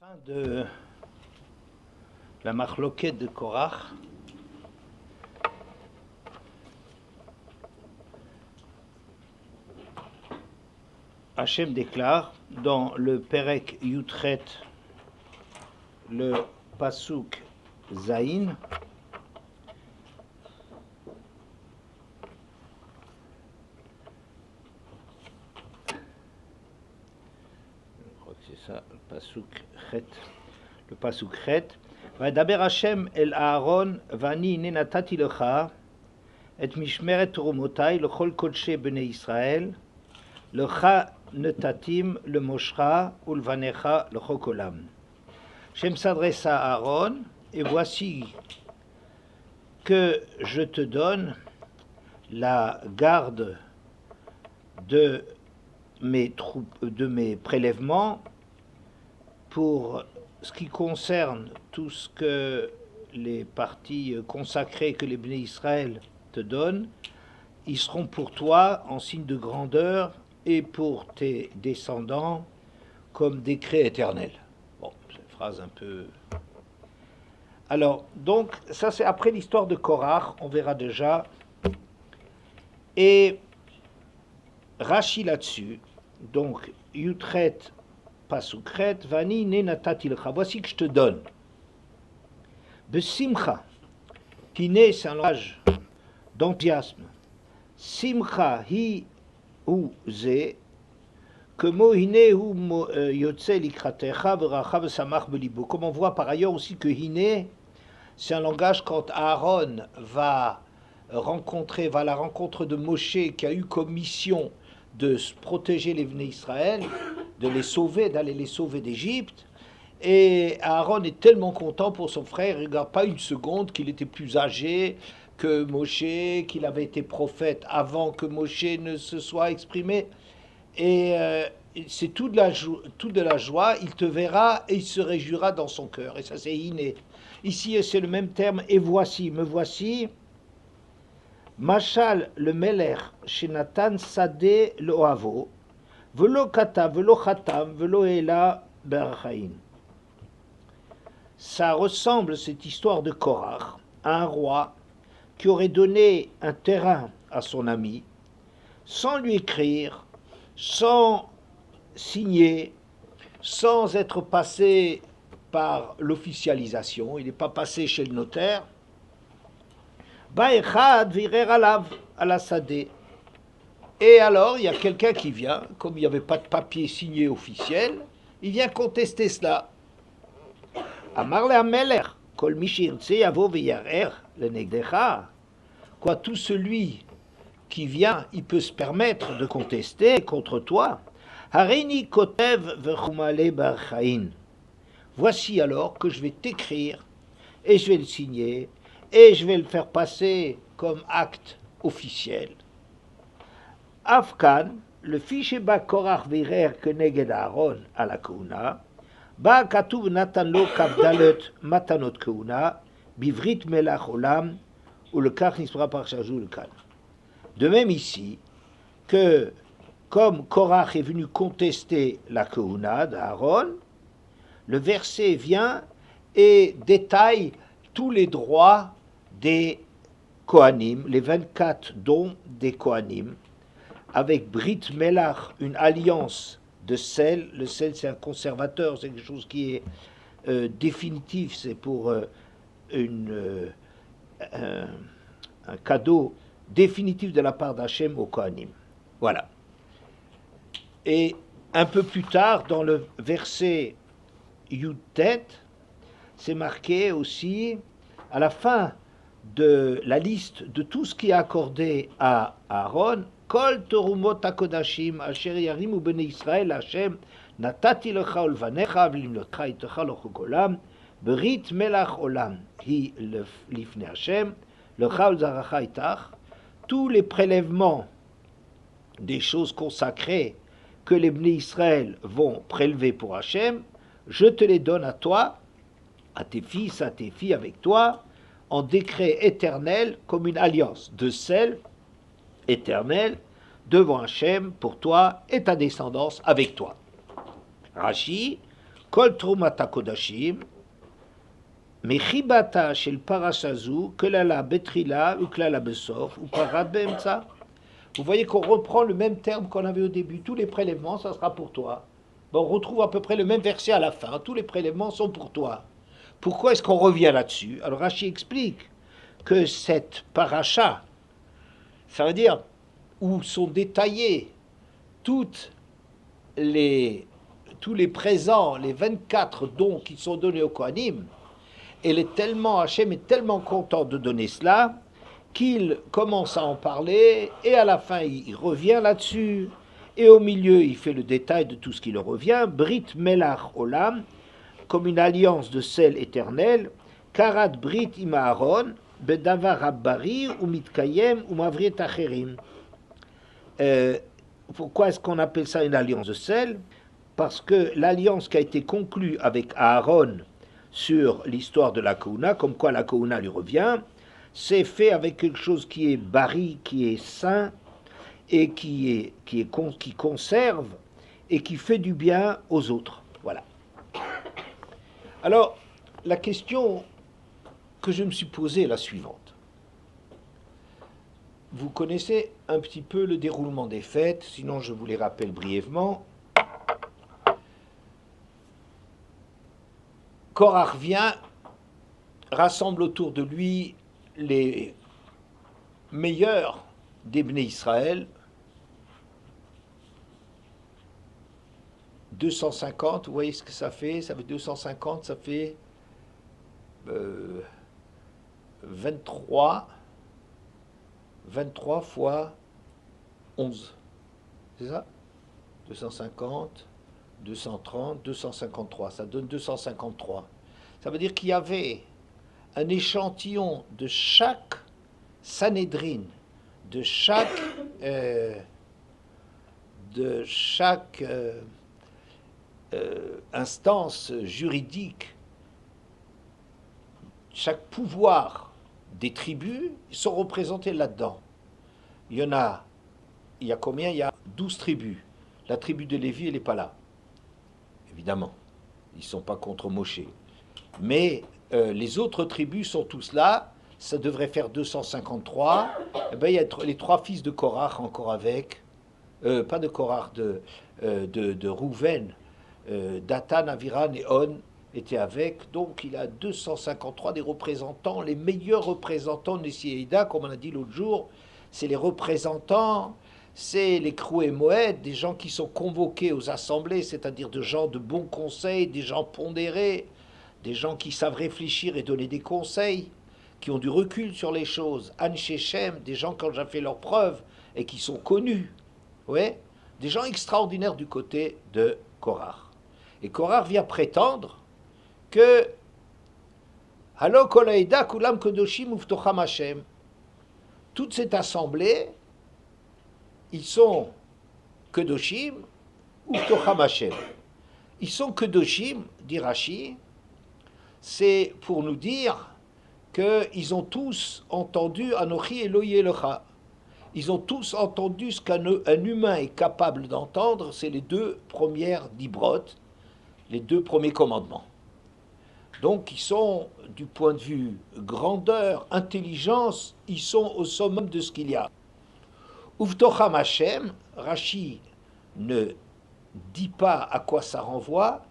Fin de la marloquette de Korach. Hachem déclare dans le Perek Yutret, le Pasuk Zaïn, je crois que c'est ça, le Pasuk Chet, Vadaber Hachem el Aaron vani nenatati lecha et mishmeret toromotai lechol kodshe bnei Israël lecha netatim le moshra ou le vanecha le chokolam. Hachem s'adresse à Aaron, et voici que je te donne la garde de mes prélèvements pour ce qui concerne tout ce que les parties consacrées que les Bnei Israël te donnent. Ils seront pour toi en signe de grandeur et pour tes descendants comme décret éternel. Bon, c'est une phrase un peu... Alors, donc, ça c'est après l'histoire de Korach, on verra déjà. Et Rashi là-dessus, donc, Yutret Pasukret, Vani nenatati lecha, voici que je te donne. Besimcha, qui naît, c'est un langage d'enthousiasme. Simcha hi ou ze, que mohine ou yotse likratecha veracha vesamach belibo. Comme on voit par ailleurs aussi que hine, c'est un langage quand Aaron va à la rencontre de Moshe qui a eu comme mission de protéger les Bnei Israël, de les sauver, d'aller les sauver d'Égypte. Et Aaron est tellement content pour son frère, il ne regarde pas une seconde qu'il était plus âgé que Moshe, qu'il avait été prophète avant que Moshe ne se soit exprimé. Et c'est tout de la joie, il te verra et il se réjouira dans son cœur. Et ça c'est inné. Ici c'est le même terme, et voici, me voici. Mashal le Meler, Shenatan Sade le Oavo, Velo Kata, Velo Khatam, Velo Ela Berchaïn. Ça ressemble, cette histoire de Korach, à un roi qui aurait donné un terrain à son ami, sans lui écrire, sans signer, sans être passé par l'officialisation, il n'est pas passé chez le notaire. Baechad virer alav alasadé. Et alors, il y a quelqu'un qui vient, comme il n'y avait pas de papier signé officiel, il vient contester cela. Amar le Ameler, kol mishirtse yavo veyarer le negdecha. Quoi, tout celui qui vient, il peut se permettre de contester contre toi. Harini kotev vechumale barchaïn. Voici alors que je vais t'écrire, et je vais le signer, et je vais le faire passer comme acte officiel. Afkan, le fichier ba Korach virer keneged Aaron à la Kouna, ba katuv natan lo kavdalet matanot Kouna, bivrit melach olam, ou le kach nispra par chajou le kan. De même ici, que comme Korach est venu contester la Kouna d'Aaron, le verset vient et détaille tous les droits des Kohanim, les 24 dons des Kohanim, avec Brit Melach, une alliance de sel. Le sel, c'est un conservateur, c'est quelque chose qui est définitif, c'est pour un cadeau définitif de la part d'Hachem au Kohanim. Voilà. Et un peu plus tard, dans le verset Yutet, c'est marqué aussi, à la fin de la liste de tout ce qui est accordé à Aaron, Kol terumot hakodashim asher yarimu bnei Israël Hashem natati lecha ulvanecha v'limlotcha itecha lochokolam berit melach olam hi lifnei Hashem lecha ulzaracha itach. Tous les prélèvements des choses consacrées que les Bnei Israël vont prélever pour Hashem, je te les donne à toi, à tes fils, à tes filles avec toi, en décret éternel, comme une alliance de sel éternel devant Hachem pour toi et ta descendance avec toi. Rashi, Kol Trumata Kodashim, Mechibata Shel Parashazu, Kelala Betrila, Uklala Besof, ou Parat Beemtsa. Vous voyez qu'on reprend le même terme qu'on avait au début. Tous les prélèvements, ça sera pour toi. Bon, on retrouve à peu près le même verset à la fin. Tous les prélèvements sont pour toi. Pourquoi est-ce qu'on revient là-dessus? Alors Rashi explique que cette paracha, ça veut dire où sont détaillés tous les présents, les 24 dons qui sont donnés au Kohanim, Hachem est tellement content de donner cela, qu'il commence à en parler, et à la fin il revient là-dessus, et au milieu il fait le détail de tout ce qui leur revient, Brit Melach Olam, comme une alliance de sel éternel, Karat Brit Ima Aaron, Bedavar Abbari, ou Mitkayem, ou Mavriet Acherim. Pourquoi est-ce qu'on appelle ça une alliance de sel? Parce que l'alliance qui a été conclue avec Aaron sur l'histoire de la Kouna, comme quoi la Kouna lui revient, c'est fait avec quelque chose qui est bari, qui est sain, et qui conserve, et qui fait du bien aux autres. Voilà. Alors, la question que je me suis posée est la suivante. Vous connaissez un petit peu le déroulement des fêtes, sinon je vous les rappelle brièvement. Korach vient, rassemble autour de lui les meilleurs des Bnei Israël, 250, vous voyez ce que ça fait? Ça fait 250, ça fait 23 fois 11. C'est ça? 250, 230, 253. Ça donne 253. Ça veut dire qu'il y avait un échantillon de chaque Sanhédrin, de chaque instance juridique, chaque pouvoir des tribus, ils sont représentés là-dedans. Il y a combien? Il y a 12 tribus. La tribu de Lévi, elle n'est pas là. Évidemment, ils ne sont pas contre Moshe. Mais les autres tribus sont tous là. Ça devrait faire 253. Et ben, il y a les 3 fils de Korach encore avec. Pas de Korach, de Rouven. Datan, Aviran et On étaient avec. Donc il a 253 des représentants, les meilleurs représentants de Nessi-Eida, comme on a dit l'autre jour. C'est les représentants, c'est les Kroué Moed, des gens qui sont convoqués aux assemblées, c'est-à-dire de gens de bons conseils, des gens pondérés, des gens qui savent réfléchir et donner des conseils, qui ont du recul sur les choses. An Shechem, des gens qui ont déjà fait leurs preuves et qui sont connus. Ouais, des gens extraordinaires du côté de Korach. Et Korach vient prétendre que Halo kol haeda kulam kedoshim uvtocham Hashem. Toute cette assemblée, ils sont kedoshim uvtocham Hashem. Ils sont kedoshim, dit Rashi, c'est pour nous dire qu'ils ont tous entendu Anochi Eloi Elocha. Ils ont tous entendu ce qu'un humain est capable d'entendre, c'est les 2 premières dibrot, les 2 premiers commandements. Donc ils sont, du point de vue grandeur, intelligence, ils sont au summum de ce qu'il y a. Uvtocham Hashem, Rashi ne dit pas à quoi ça renvoie,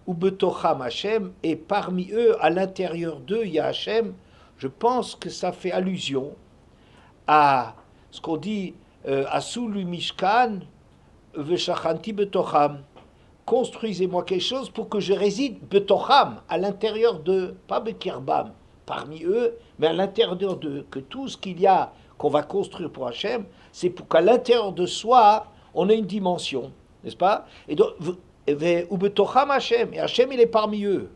Ubetocham Hashem, et parmi eux, à l'intérieur d'eux, il y a Hashem. Je pense que ça fait allusion à ce qu'on dit Asulu Mishkan Veshachanti Betocham. Construisez-moi quelque chose pour que je réside Betocham, à l'intérieur d'eux, pas Bekirbam, parmi eux, mais à l'intérieur d'eux, que tout ce qu'il y a qu'on va construire pour Hachem, c'est pour qu'à l'intérieur de soi, on ait une dimension, n'est-ce pas? Et donc, Ubetocham Hachem, et Hachem il est parmi eux.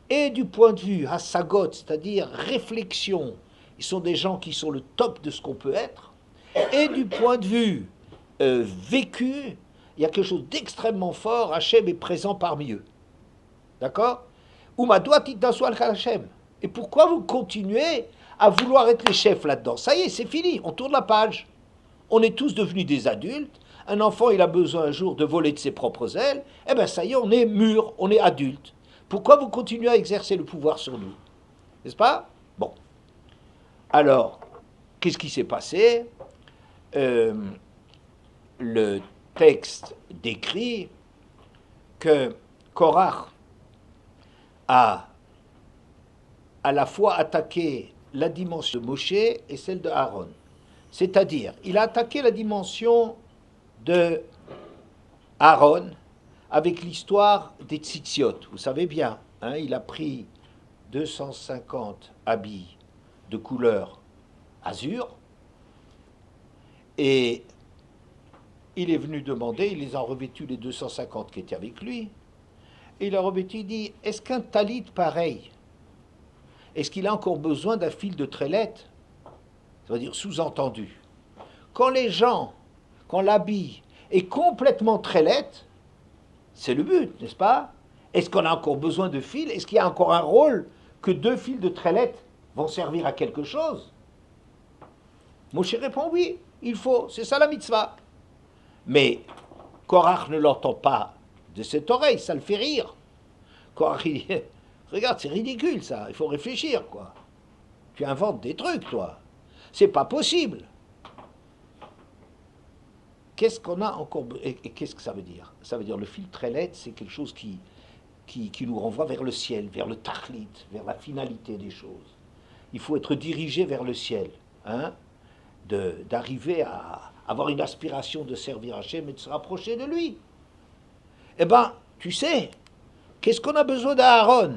Et du point de vue Hasagot, c'est-à-dire réflexion, ils sont des gens qui sont le top de ce qu'on peut être, et du point de vue vécu, il y a quelque chose d'extrêmement fort, Hachem est présent parmi eux. D'accord? Et pourquoi vous continuez à vouloir être les chefs là-dedans? Ça y est, c'est fini, on tourne la page. On est tous devenus des adultes. Un enfant, il a besoin un jour de voler de ses propres ailes. Eh bien, ça y est, on est mûr, on est adulte. Pourquoi vous continuez à exercer le pouvoir sur nous? N'est-ce pas? Bon. Alors, qu'est-ce qui s'est passé? Le texte décrit que Korach a à la fois attaqué la dimension de Moshe et celle de Aaron. C'est-à-dire, il a attaqué la dimension de Aaron avec l'histoire des tzitziot. Vous savez bien, hein, il a pris 250 habits de couleur azur et il est venu demander, il les a revêtus les 250 qui étaient avec lui, et il a revêtu, il dit, est-ce qu'un talit pareil, est-ce qu'il a encore besoin d'un fil de trélette? Ça veut dire sous-entendu. Quand les gens, quand l'habit est complètement trélette, c'est le but, n'est-ce pas? Est-ce qu'on a encore besoin de fils? Est-ce qu'il y a encore un rôle que 2 fils de trélette vont servir à quelque chose? Moshe répond oui, il faut, c'est ça la mitzvah. Mais Korach ne l'entend pas de cette oreille, ça le fait rire. Korach il dit, regarde, c'est ridicule ça, il faut réfléchir quoi. Tu inventes des trucs toi, c'est pas possible. Qu'est-ce qu'on a encore et qu'est-ce que ça veut dire? Ça veut dire le fil trélette, c'est quelque chose qui nous renvoie vers le ciel, vers le tachlit, vers la finalité des choses. Il faut être dirigé vers le ciel, hein, d'arriver à avoir une aspiration de servir Hachem et de se rapprocher de lui. Eh bien, tu sais, qu'est-ce qu'on a besoin d'Aaron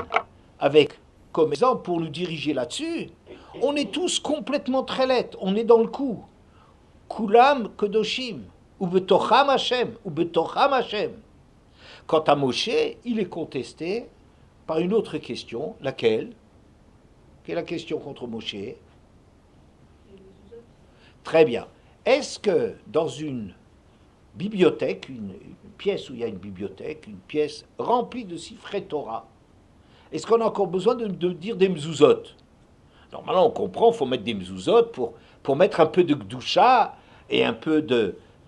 avec comme exemple pour nous diriger là-dessus? On est tous complètement trélette, on est dans le coup. Kulam Kedoshim, ou Betocham Hashem, ou Betocham Hashem. Quant à Moshe, il est contesté par une autre question, laquelle? Quelle est la question contre Moshe? Très bien. Est-ce que dans une bibliothèque, une pièce où il y a une bibliothèque, une pièce remplie de Sifrei Torah, est-ce qu'on a encore besoin de dire des mezuzot? Normalement, on comprend, il faut mettre des mezuzot pour mettre un peu de gdusha et un peu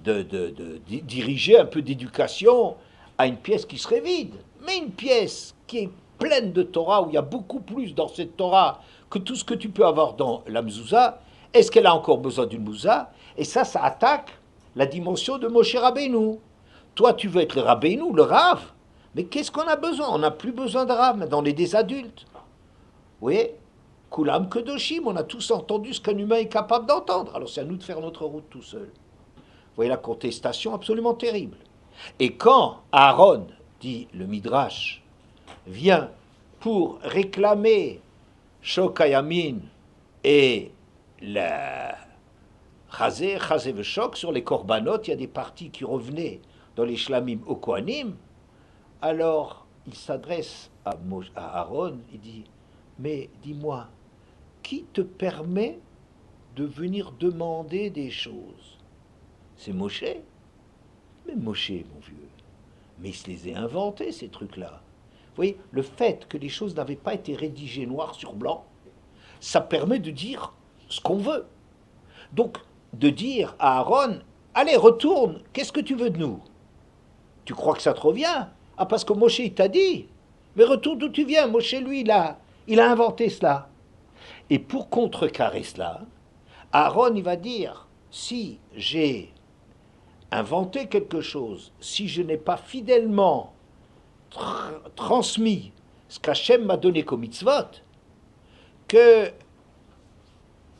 diriger un peu d'éducation à une pièce qui serait vide. Mais une pièce qui est pleine de Torah, où il y a beaucoup plus dans cette Torah que tout ce que tu peux avoir dans la mezouza, est-ce qu'elle a encore besoin d'une mezouza? Et ça attaque la dimension de Moshe Rabbeinu. Toi, tu veux être le Rabbeinu, le Rav, mais qu'est-ce qu'on a besoin? On n'a plus besoin de Rav, maintenant on est des adultes. Vous voyez? Kulam Kedoshim, on a tous entendu ce qu'un humain est capable d'entendre. Alors c'est à nous de faire notre route tout seul. Vous voyez la contestation absolument terrible. Et quand Aaron, dit le Midrash, vient pour réclamer Shokayamin et la Chazé Veshok sur les korbanot, il y a des parties qui revenaient dans les shlamim au Kohanim, alors il s'adresse à Aaron et dit, mais dis-moi, qui te permet de venir demander des choses? C'est Moshe. Mais Moshe, mon vieux, mais il se les a inventés, ces trucs-là. Vous voyez, le fait que les choses n'avaient pas été rédigées noir sur blanc, ça permet de dire ce qu'on veut. Donc, de dire à Aaron, allez, retourne, qu'est-ce que tu veux de nous? Tu crois que ça te revient? Ah, parce que Moshe, il t'a dit. Mais retourne d'où tu viens. Moshe, lui, il a inventé cela. Et pour contrecarrer cela, Aaron, il va dire, si j'ai inventé quelque chose, si je n'ai pas fidèlement transmis ce qu'Hachem m'a donné comme mitzvot, que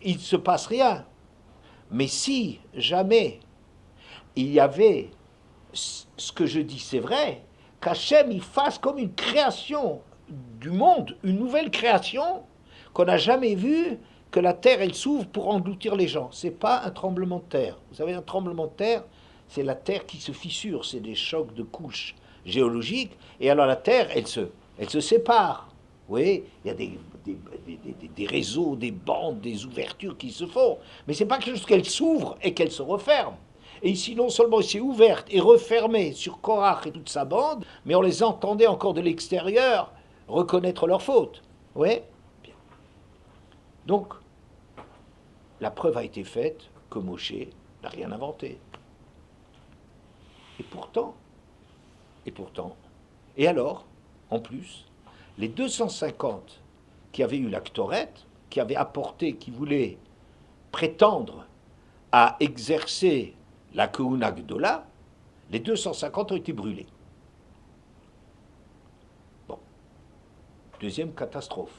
il ne se passe rien. Mais si jamais il y avait ce que je dis, c'est vrai, qu'Hachem il fasse comme une création du monde, une nouvelle création qu'on n'a jamais vue, que la terre elle s'ouvre pour engloutir les gens. C'est pas un tremblement de terre. Vous savez, un tremblement de terre, c'est la terre qui se fissure, c'est des chocs de couches géologiques, et alors la terre, elle se sépare. Vous voyez, il y a des réseaux, des bandes, des ouvertures qui se font, mais c'est pas quelque chose qu'elle s'ouvre et qu'elle se referme. Et ici, non seulement elle s'est ouverte et refermée sur Korach et toute sa bande, mais on les entendait encore de l'extérieur reconnaître leur faute. Vous voyez? Bien. Donc, la preuve a été faite que Moshe n'a rien inventé. Et pourtant, et alors, en plus, Les 250 qui avaient eu la Ktoret, qui avaient apporté, qui voulaient prétendre à exercer la Keuna Gdola, les 250 ont été brûlés. Bon. Deuxième catastrophe.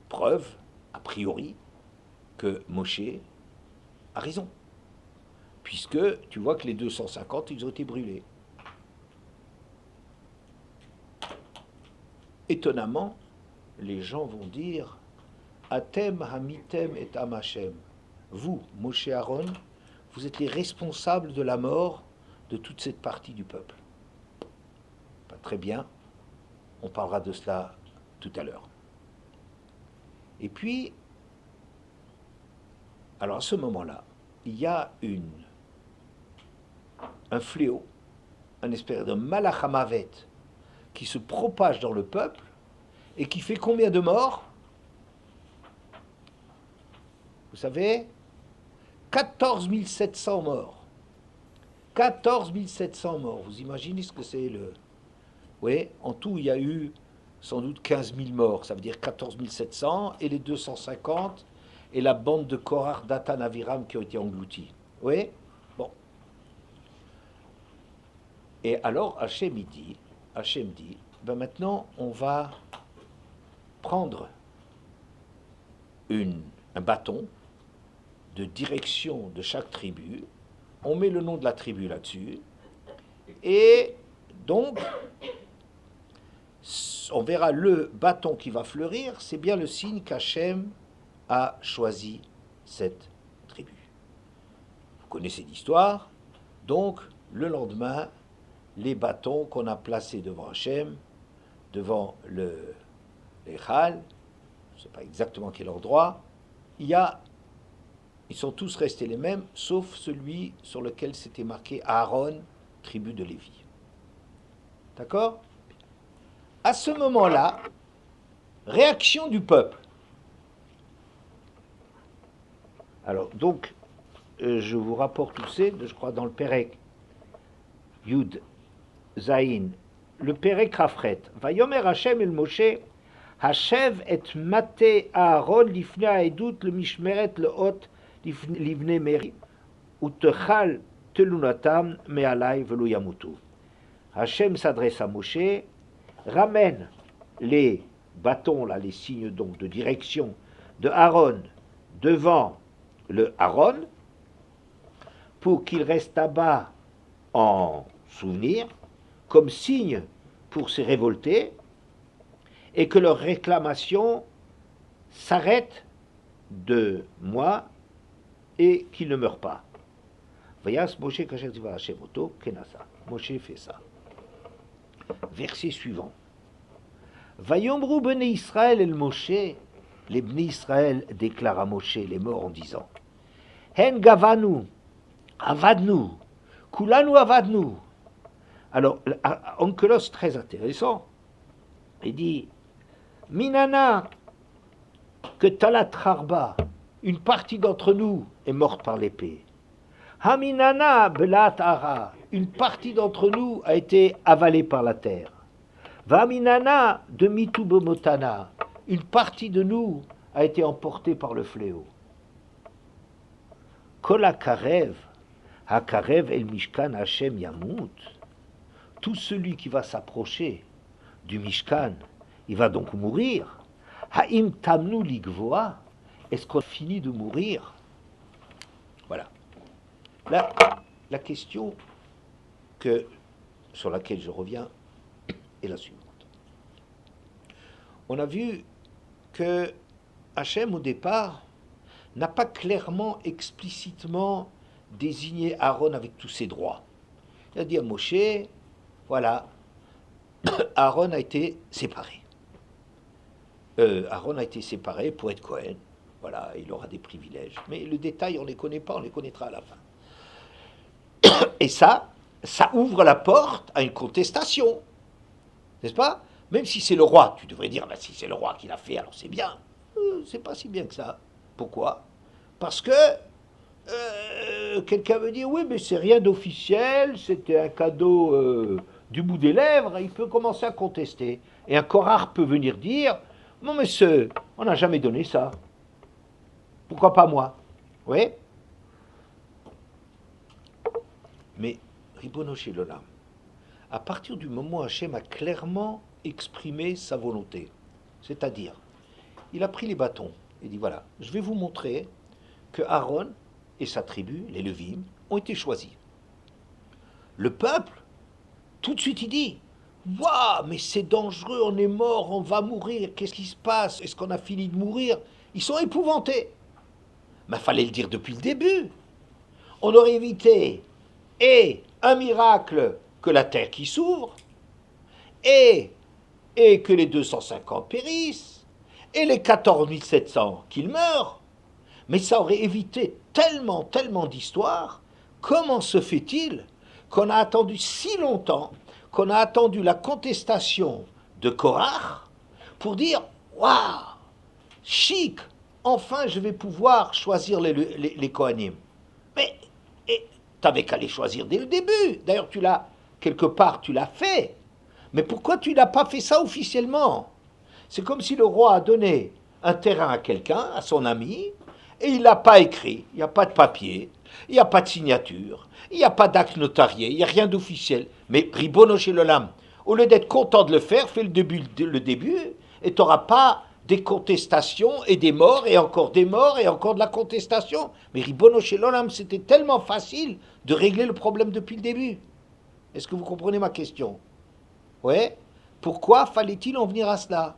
Preuve, a priori, que Moshe a raison. Puisque tu vois que les 250, ils ont été brûlés. Étonnamment, les gens vont dire Atem hamitem et amachem. Vous, Moshe Aaron, vous êtes les responsables de la mort de toute cette partie du peuple. Pas très bien, on parlera de cela tout à l'heure. Et puis, alors à ce moment-là, il y a un fléau, un espèce de malachamavet qui se propage dans le peuple et qui fait combien de morts? Vous savez, 14 700 morts. 14 700 morts. Vous imaginez ce que c'est le... Oui, en tout, il y a eu sans doute 15 000 morts. Ça veut dire 14 700 et les 250 et la bande de Korach, Datan, Aviram qui ont été engloutis. Oui. Bon. Et alors, Hachem dit, ben maintenant, on va prendre un bâton de direction de chaque tribu, on met le nom de la tribu là-dessus, et donc, on verra le bâton qui va fleurir, c'est bien le signe qu'Hachem a choisi cette tribu. Vous connaissez l'histoire, donc, le lendemain, les bâtons qu'on a placés devant Hachem, devant l'Echal, je ne sais pas exactement quel endroit, ils sont tous restés les mêmes, sauf celui sur lequel c'était marqué Aaron, tribu de Lévi. D'accord? À ce moment-là, réaction du peuple. Alors, donc, je vous rapporte tout ça, je crois, dans le Pérec, Yud, Zayin, le Pérec Rafret. Vayomer Hashem el Moshe, Hashev et Mate Aaron, lifne Aedut, le Mishmeret, le Hot, livne Meri, Utechal telunatam, me'alai velo yamutu. Hashem s'adresse à Moshe, ramène les bâtons, là, les signes donc de direction de Aaron devant le Aaron, pour qu'il reste là-bas en souvenir, comme signe pour se révolter, et que leur réclamation s'arrête de moi et qu'ils ne meurent pas. Vayas Moshe kasher diva Hashem oto kenasa. Moshe fait ça. Verset suivant. Vayomru bnei Israël el Moshe. Les bnei Israël déclarent à Moshe, les morts, en disant Hen gavanu, avadnu, kulanu avadnu. Alors, Onkelos, très intéressant, il dit Minana, que Talat Harba, une partie d'entre nous est morte par l'épée. Haminana belat ara, une partie d'entre nous a été avalée par la terre. Vaminana de mitu bomotana, une partie de nous a été emportée par le fléau. Kol hakarev el mishkan Hashem yamut. Tout celui qui va s'approcher du mishkan, il va donc mourir. Haim tamnu ligvoa, est-ce qu'on finit de mourir? Voilà. Là, la question sur laquelle je reviens est la suivante. On a vu que Hachem, au départ, n'a pas clairement, explicitement désigné Aaron avec tous ses droits. Il a dit à Moshe, voilà, Aaron a été séparé. Aaron a été séparé pour être Cohen. Voilà, il aura des privilèges. Mais le détail, on ne les connaît pas, on les connaîtra à la fin. Et ça ouvre la porte à une contestation. N'est-ce pas? Même si c'est le roi, tu devrais dire, si c'est le roi qui l'a fait, alors c'est bien. C'est pas si bien que ça. Pourquoi? Parce que quelqu'un veut dire, oui, mais c'est rien d'officiel, c'était un cadeau du bout des lèvres, il peut commencer à contester. Et un Korach peut venir dire, non monsieur, on n'a jamais donné ça. Pourquoi pas moi? Oui. Mais, Ribono Shel Olam, à partir du moment où Hachem a clairement exprimé sa volonté, c'est-à-dire, il a pris les bâtons et dit, voilà, je vais vous montrer que Aaron et sa tribu, les Lévim, ont été choisis. Le peuple, tout de suite, il dit, waouh, mais c'est dangereux, on est mort, on va mourir, qu'est-ce qui se passe? Est-ce qu'on a fini de mourir? Ils sont épouvantés. Mais il fallait le dire depuis le début. On aurait évité et un miracle que la terre qui s'ouvre, et que les 250 périssent, et les 14 700 qu'ils meurent. Mais ça aurait évité tellement, tellement d'histoires. Comment se fait-il qu'on a attendu si longtemps, qu'on a attendu la contestation de Korach pour dire « Waouh, chic, enfin je vais pouvoir choisir les Kohanim ». Mais t'avais qu'à les choisir dès le début. D'ailleurs, quelque part, tu l'as fait. Mais pourquoi tu n'as pas fait ça officiellement? C'est comme si le roi a donné un terrain à quelqu'un, à son ami, et il ne l'a pas écrit. Il n'y a pas de papier, il n'y a pas de signature, il n'y a pas d'acte notarié, il n'y a rien d'officiel. Mais Ribono Shel Olam, au lieu d'être content de le faire, fais le début et tu n'auras pas des contestations et des morts et encore de la contestation. Mais Ribono Shel Olam, c'était tellement facile de régler le problème depuis le début. Est-ce que vous comprenez ma question? Ouais. Pourquoi fallait-il en venir à cela?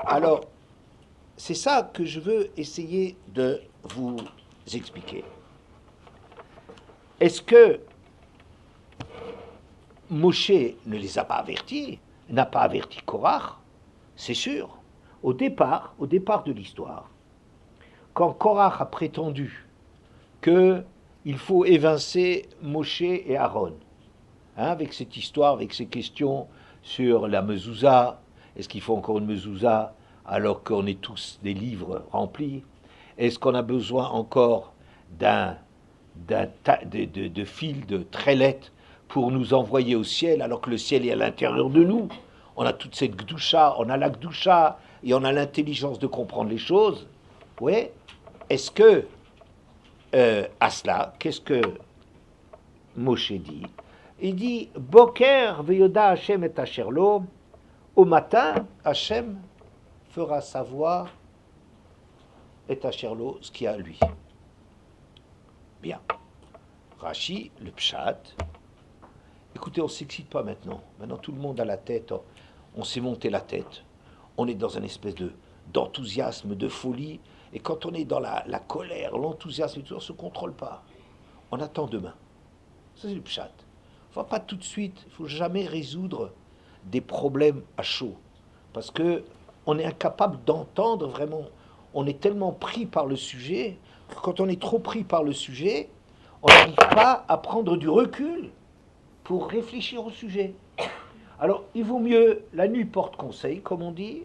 Alors, c'est ça que je veux essayer de vous expliquer. Est-ce que Moshe ne les a pas avertis, n'a pas averti Korach? C'est sûr. Au départ de l'histoire, quand Korach a prétendu qu'il faut évincer Moshe et Aaron, avec cette histoire, avec ces questions sur la mezouza, est-ce qu'il faut encore une mezouza alors qu'on est tous des livres remplis? Est-ce qu'on a besoin encore de fils de trellettes pour nous envoyer au ciel alors que le ciel est à l'intérieur de nous? On a toute cette gdoucha, on a la gdoucha et on a l'intelligence de comprendre les choses. Oui. Est-ce que à cela, qu'est-ce que Moshe dit? Il dit Boker veyoda Hashem et asherlo. Au matin, Hashem fera savoir et asherlo ce qu'il y a à lui. Bien. Rashi, le pshat. Écoutez, on ne s'excite pas maintenant. Maintenant, tout le monde a la tête. On s'est monté la tête. On est dans une espèce d'enthousiasme, de folie. Et quand on est dans la colère, l'enthousiasme et tout, on ne se contrôle pas. On attend demain. Ça, c'est le pshat. Il ne faut pas tout de suite, il ne faut jamais résoudre des problèmes à chaud. Parce qu'on est incapable d'entendre vraiment. On est tellement pris par le sujet, que quand on est trop pris par le sujet, on n'arrive pas à prendre du recul pour réfléchir au sujet. Alors, il vaut mieux, la nuit porte conseil, comme on dit,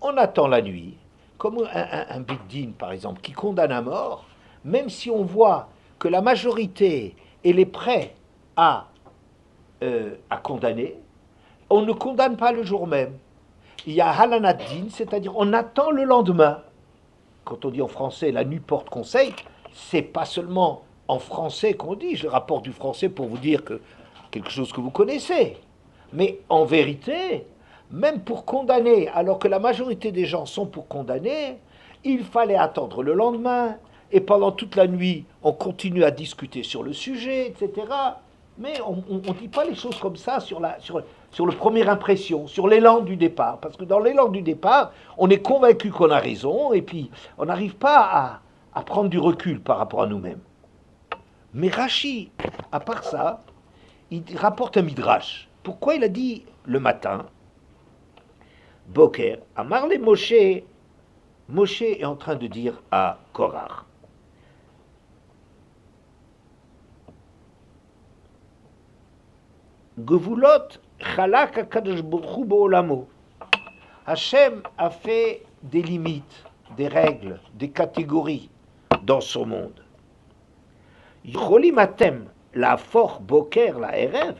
on attend la nuit, comme un Big Din, par exemple, qui condamne à mort, même si on voit que la majorité, elle est prête à condamner, on ne condamne pas le jour même. Il y a Halanat Din, c'est-à-dire on attend le lendemain. Quand on dit en français la nuit porte conseil, c'est pas seulement en français qu'on dit, je rapporte du français pour vous dire que quelque chose que vous connaissez. Mais en vérité, même pour condamner, alors que la majorité des gens sont pour condamner, il fallait attendre le lendemain, et pendant toute la nuit, on continue à discuter sur le sujet, etc. Mais on ne dit pas les choses comme ça sur le première impression, sur l'élan du départ. Parce que dans l'élan du départ, on est convaincu qu'on a raison, et puis on n'arrive pas à prendre du recul par rapport à nous-mêmes. Mais Rashi, à part ça, il rapporte un midrash. Pourquoi il a dit le matin, Boker, Amar le Moshe, Moshe est en train de dire à Korach, Gevulot chalak hakadosh baruch hu ba'olamo. Hashem a fait des limites, des règles, des catégories dans son monde. Yicholim atem la for boker la erev.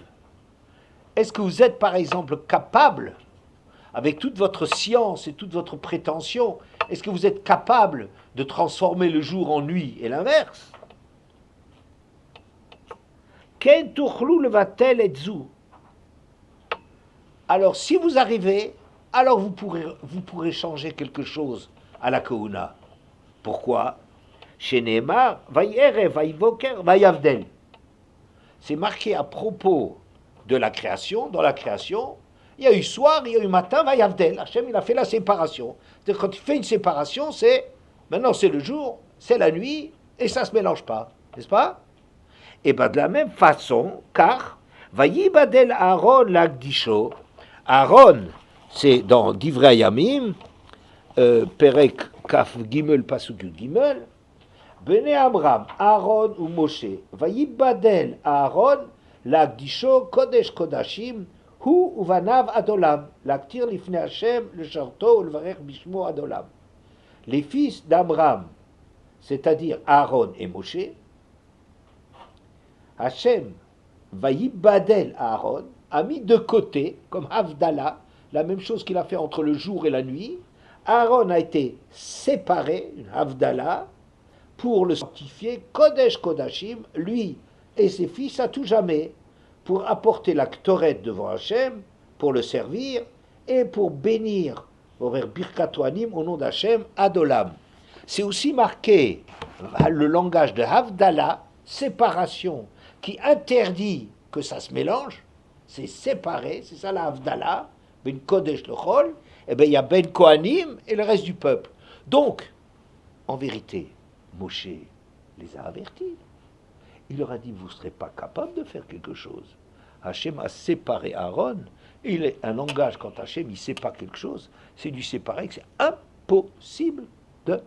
est-ce que vous êtes par exemple capable, avec toute votre science et toute votre prétention, est-ce que vous êtes capable de transformer le jour en nuit et l'inverse? Ken tuchlu levatel et zu. Alors si vous arrivez, alors vous pourrez changer quelque chose à la Keuna. Pourquoi? Chez Neymar, Vaïere, Vaïvoker, Vaïavdel. C'est marqué à propos de la création, dans la création, il y a eu soir, il y a eu matin, Vaïavdel. Hachem, il a fait la séparation. C'est-à-dire, quand il fait une séparation, c'est, maintenant c'est le jour, c'est la nuit, et ça ne se mélange pas, n'est-ce pas? Et bien de la même façon, car, Vaïbadel Aaron l'Agdisho, Aaron, c'est dans Divrei Yamim, Perek Kaf Gimel Pasuk Gimel, Bene Amram, Aaron ou Moshe, Vaïbadel Aaron l'Agdisho Kodesh Kodashim, Hu Uvanav Adolam, l'Aktir Lifne Hashem, le Sharto, le Varech Bishmo Adolam. Les fils d'Amram, c'est-à-dire Aaron et Moshe, Hashem, Vaïbadel Aaron, a mis de côté, comme Havdalah, la même chose qu'il a fait entre le jour et la nuit. Aaron a été séparé, une Havdalah, pour le sanctifier, Kodesh Kodashim, lui et ses fils à tout jamais, pour apporter la Ktoret devant Hachem, pour le servir, et pour bénir, pour faire Birkat Ohanim au nom d'Hachem, Adolam. C'est aussi marqué le langage de Havdalah, séparation, qui interdit que ça se mélange, c'est séparé, c'est ça la Havdalah, Ben Kodesh le Chol, et bien il y a Ben Kohanim et le reste du peuple. Donc, en vérité, Moshe les a avertis. Il leur a dit, vous ne serez pas capable de faire quelque chose. Hachem a séparé Aaron, et il est un langage, quand Hachem il sépare quelque chose, c'est lui séparer, que c'est impossible de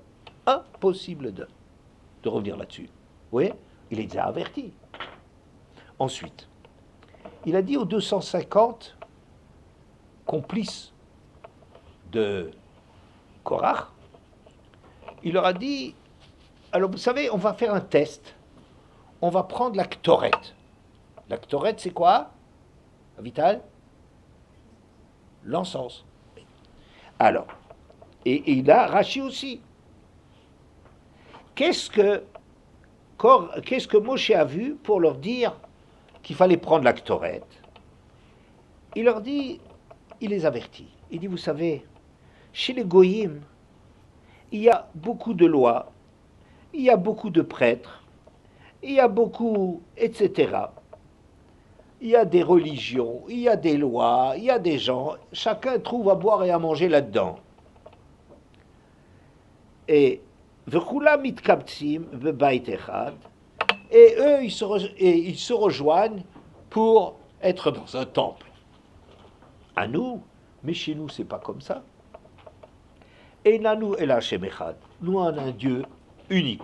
revenir là-dessus. Vous voyez, il les a avertis. Ensuite, il a dit aux 250 complices de Korach, il leur a dit, alors vous savez, on va faire un test, on va prendre la Ktoret. La Ktoret, c'est quoi, Vital? L'encens. Alors, et il a Rachi aussi. Qu'est-ce que Moshe a vu pour leur dire qu'il fallait prendre la Ktoret? Il leur dit, il les avertit. Il dit, vous savez, chez les Goïm, il y a beaucoup de lois, il y a beaucoup de prêtres, il y a beaucoup, etc. Il y a des religions, il y a des lois, il y a des gens, chacun trouve à boire et à manger là-dedans. Et et eux, ils se rejoignent pour être dans un temple. À nous, mais chez nous, c'est pas comme ça. Et Nanou el Hashem Echad. Nous, on a un Dieu unique.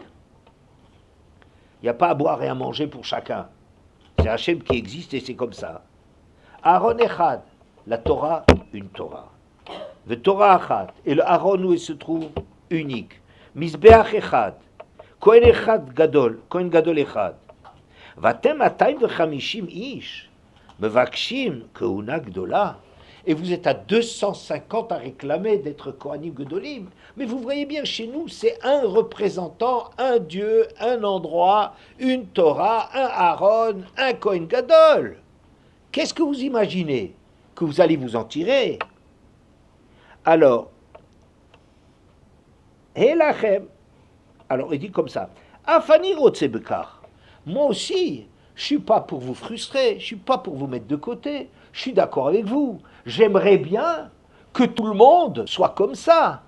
Il n'y a pas à boire et à manger pour chacun. C'est Hachem qui existe et c'est comme ça. Aaron Echad, la Torah, une Torah. Le Torah Echad, et le Aaron où il se trouve, unique. Mizbeach Echad, Kohen Echad Gadol, Kohen Gadol Echad. Vatem 250 ish, Mevakshim Keuna Gdola. Et vous êtes à 250 à réclamer d'être Kohanim Gedolim. Mais vous voyez bien, chez nous, c'est un représentant, un Dieu, un endroit, une Torah, un Aaron, un Kohen Gadol. Qu'est-ce que vous imaginez? Que vous allez vous en tirer? Alors, Helachem. Alors, il dit comme ça. Afani Rotsebekar. Moi aussi, je ne suis pas pour vous frustrer, je ne suis pas pour vous mettre de côté. Je suis d'accord avec vous. J'aimerais bien que tout le monde soit comme ça.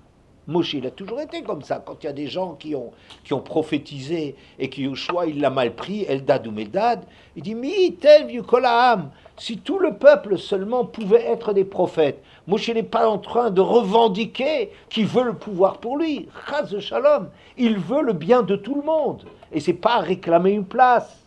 Moshe, il a toujours été comme ça. Quand il y a des gens qui ont prophétisé et qui, au choix, il l'a mal pris, Eldad ou Meldad, il dit, Mi tel Yukolaam, si tout le peuple seulement pouvait être des prophètes. Moshe n'est pas en train de revendiquer qu'il veut le pouvoir pour lui. Chaz Shalom, il veut le bien de tout le monde. Et c'est pas réclamer une place.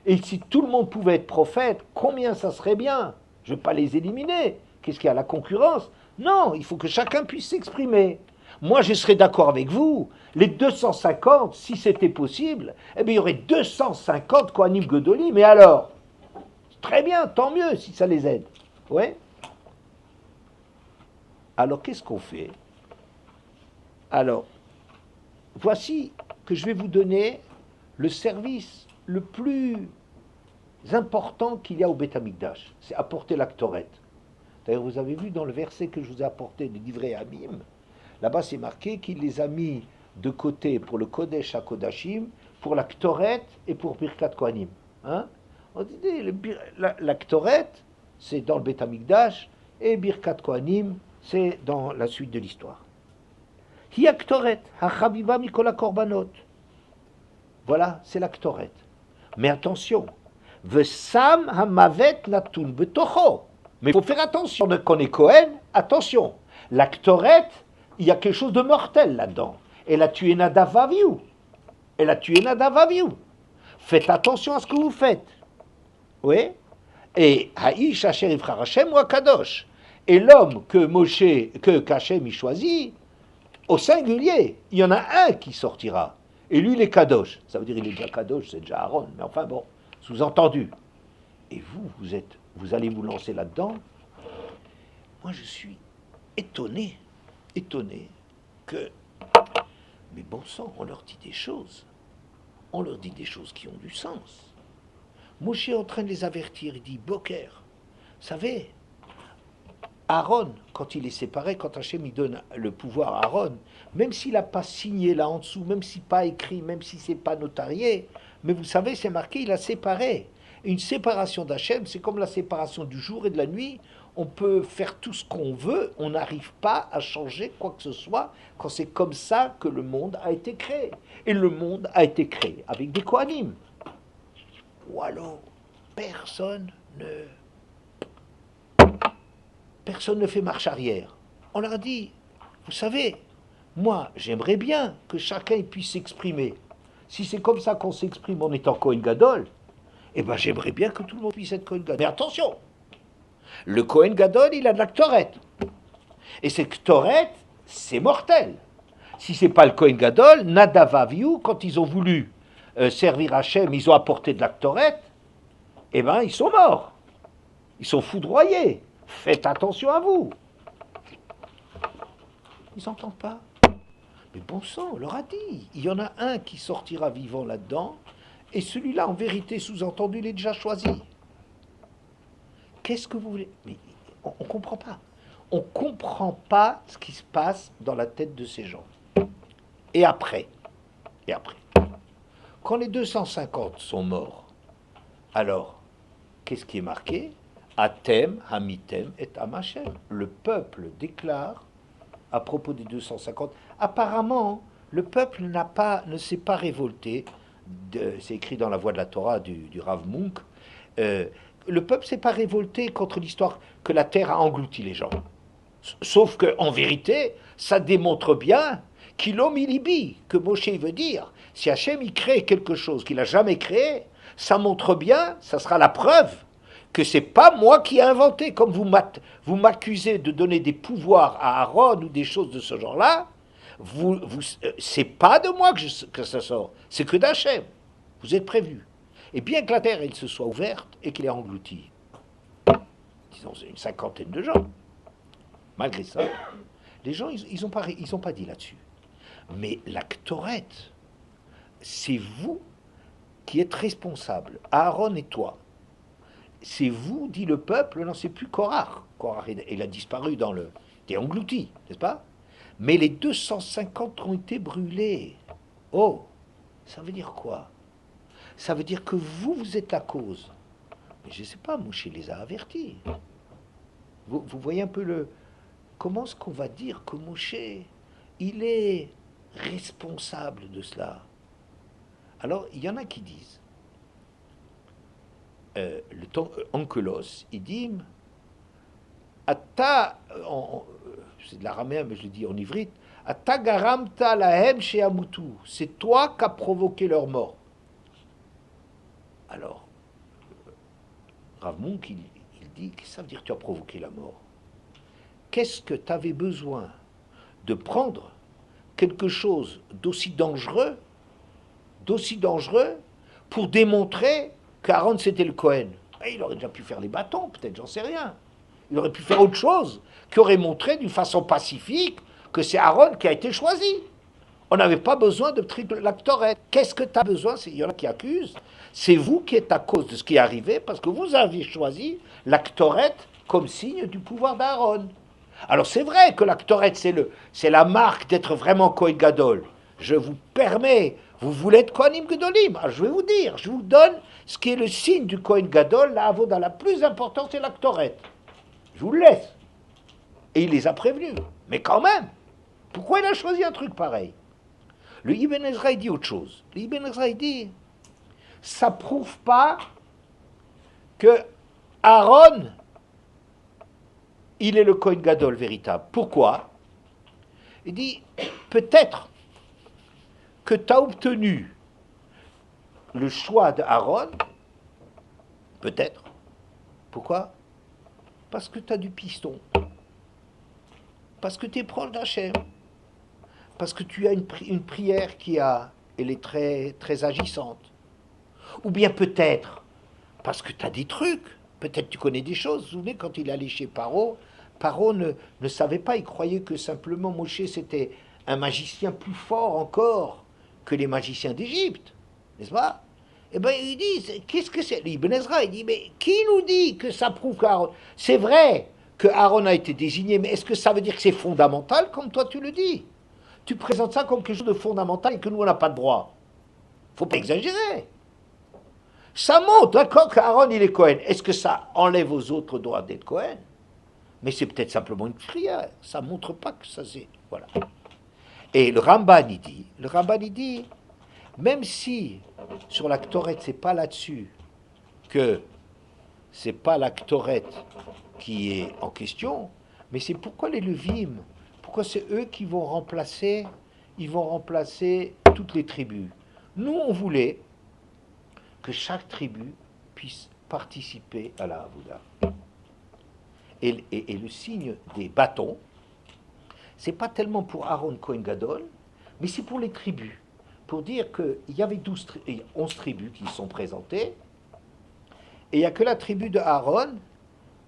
Et si tout le monde pouvait être prophète, combien ça serait bien? Je ne vais pas les éliminer. Qu'est-ce qu'il y a, la concurrence? Non, il faut que chacun puisse s'exprimer. Moi, je serais d'accord avec vous. Les 250, si c'était possible, eh bien, il y aurait 250 Kohanim Gedolim. Mais alors, Très bien, tant mieux si ça les aide. Ouais. Alors qu'est-ce qu'on fait? Alors, voici que je vais vous donner le service le plus important qu'il y a au Beth Amikdash. C'est apporter la Ktoret. D'ailleurs, vous avez vu dans le verset que je vous ai apporté de Divrei Abim, là-bas c'est marqué qu'il les a mis de côté pour le Kodesh HaKodashim, pour la Ktoret et pour Birkat Kohanim. Hein? On dit, la Ktoret, c'est dans le Beth Amikdash, et Birkat Kohanim, c'est dans la suite de l'histoire. Hi Ktoret, ha-chabiba mikol ha-korbanot. Voilà, c'est la Ktoret. Mais attention, Vesam ha-mavet natun betocho. Mais il faut faire attention, qu'on est Cohen, attention. La Ktoret, il y a quelque chose de mortel là-dedans. Elle a tué Nadav Avihu. Elle a tué Nadav Avihu. Faites attention à ce que vous faites. Oui. Et Haïsh Asher Yivchar Hashem ou Akadosh. Et l'homme qu'Hashem y choisit, au singulier, il y en a un qui sortira. Et lui, il est Kadosh. Ça veut dire il est déjà Kadosh, c'est déjà Aaron. Mais enfin bon, sous-entendu. Et vous allez vous lancer là-dedans. Moi, je suis étonné que, mais bon sang, on leur dit des choses. On leur dit des choses qui ont du sens. Moshe est en train de les avertir. Il dit, Boker, vous savez, Aaron, quand il est séparé, quand Hachem il donne le pouvoir à Aaron, même s'il n'a pas signé là en dessous, même s'il n'est pas écrit, même si c'est pas notarié, mais vous savez, c'est marqué, il a séparé. Une séparation d'Hachem, c'est comme la séparation du jour et de la nuit. On peut faire tout ce qu'on veut, on n'arrive pas à changer quoi que ce soit quand c'est comme ça que le monde a été créé. Et le monde a été créé avec des Kohanim. Ou alors, personne ne fait marche arrière. On leur a dit, vous savez, moi, j'aimerais bien que chacun puisse s'exprimer. Si c'est comme ça qu'on s'exprime en étant Kohen Gadol, eh bien, j'aimerais bien que tout le monde puisse être Kohen Gadol. Mais attention, le Kohen Gadol, il a de la Ktoret. Et cette Ktoret, c'est mortel. Si c'est pas le Kohen Gadol, Nadav Avihu, quand ils ont voulu servir Hachem, ils ont apporté de la Ktoret, eh bien, ils sont morts. Ils sont foudroyés. Faites attention à vous. Ils n'entendent pas. Mais bon sang, on leur a dit. Il y en a un qui sortira vivant là-dedans, et celui-là, en vérité, sous-entendu, il est déjà choisi. Qu'est-ce que vous voulez? Mais on ne comprend pas. On ne comprend pas ce qui se passe dans la tête de ces gens. Et après, quand les 250 sont morts, alors, qu'est-ce qui est marqué? Atem, Hamitem et Amachem. Le peuple déclare, à propos des 250, apparemment, le peuple ne s'est pas révolté. C'est écrit dans la Voix de la Torah du Rav Munk. Le peuple ne s'est pas révolté contre l'histoire que la terre a englouti les gens. Sauf qu'en vérité, ça démontre bien qu'Ilom Ilibi, que Moshe veut dire, si Hachem y crée quelque chose qu'il n'a jamais créé, ça montre bien, ça sera la preuve que c'est pas moi qui ai inventé. Comme vous m'accusez de donner des pouvoirs à Aaron ou des choses de ce genre-là, c'est pas de moi que ça sort, c'est que d'Hachem. Vous êtes prévenus. Et bien que la terre elle se soit ouverte et qu'elle ait englouti, disons une cinquantaine de gens, malgré ça, les gens ils ont pas dit là-dessus. Mais la Ktoret, c'est vous qui êtes responsable, Aaron et toi. C'est vous, dit le peuple, non, c'est plus Korach. Korach, il a disparu il est englouti, n'est-ce pas? Mais les 250 ont été brûlés. Oh, ça veut dire quoi? Ça veut dire que vous êtes la cause. Mais je ne sais pas, Moshe les a avertis. Vous voyez un peu comment est-ce qu'on va dire que Moshe, il est responsable de cela? Alors, il y en a qui disent, le temps Ankelos, il dit Ata, c'est de l'araméen, mais je le dis en ivrite, Ata garamta lahem sheamutu, c'est toi qui as provoqué leur mort. Alors, Rav Munk, il dit, qu'est-ce que ça veut dire tu as provoqué la mort? Qu'est-ce que tu avais besoin de prendre quelque chose d'aussi dangereux pour démontrer qu'Aaron c'était le Cohen? Et il aurait déjà pu faire les bâtons, peut-être, j'en sais rien. Il aurait pu faire autre chose, qui aurait montré d'une façon pacifique que c'est Aaron qui a été choisi. On n'avait pas besoin de l'actorette. Qu'est-ce que tu as besoin? Il y en a qui accusent. C'est vous qui êtes à cause de ce qui est arrivé parce que vous avez choisi l'actorette comme signe du pouvoir d'Aaron. Alors c'est vrai que l'actorette, c'est la marque d'être vraiment Kohen Gadol. Je vous permets, vous voulez être Kohanim Gedolim. Alors je vais vous dire, je vous donne ce qui est le signe du Kohen Gadol, la avoda la plus importante, c'est l'actorette. Je vous le laisse. Et il les a prévenus. Mais quand même, pourquoi il a choisi un truc pareil? Le Ibn Ezra dit autre chose. Le Ibn Ezra dit, ça prouve pas que Aaron, il est le Kohen Gadol véritable. Pourquoi? Il dit, peut-être que tu as obtenu le choix d'Aaron, peut-être. Pourquoi? Parce que tu as du piston. Parce que tu es proche d'Hachem. Parce que tu as une prière elle est très, très agissante. Ou bien peut-être parce que tu as des trucs. Peut-être tu connais des choses. Vous vous souvenez, quand il allait chez Paro, Paro ne savait pas, il croyait que simplement Moshe c'était un magicien plus fort encore que les magiciens d'Égypte. N'est-ce pas? Eh bien, il dit, qu'est-ce que c'est? Ibn Ezra, il dit, mais qui nous dit que ça prouve qu'Aaron... C'est vrai que Aaron a été désigné, mais est-ce que ça veut dire que c'est fondamental, comme toi tu le dis? Tu présentes ça comme quelque chose de fondamental et que nous, on n'a pas de droit. Faut pas exagérer. Ça montre, d'accord, qu'Aaron, il est Cohen. Est-ce que ça enlève aux autres droits d'être Cohen? Mais c'est peut-être simplement une prière. Ça montre pas que ça c'est... Voilà. Et le Ramban, il dit, même si sur la Ktoret, c'est pas là-dessus que c'est pas la Ktoret qui est en question, mais c'est pourquoi les Levim, pourquoi c'est eux qui vont remplacer, ils vont remplacer toutes les tribus. Nous, on voulait que chaque tribu puisse participer à la Havodah. Et le signe des bâtons, c'est pas tellement pour Aaron Kohen Gadol, mais c'est pour les tribus. Pour dire qu'il y avait 11 tribus qui sont présentées, et il n'y a que la tribu de Aaron,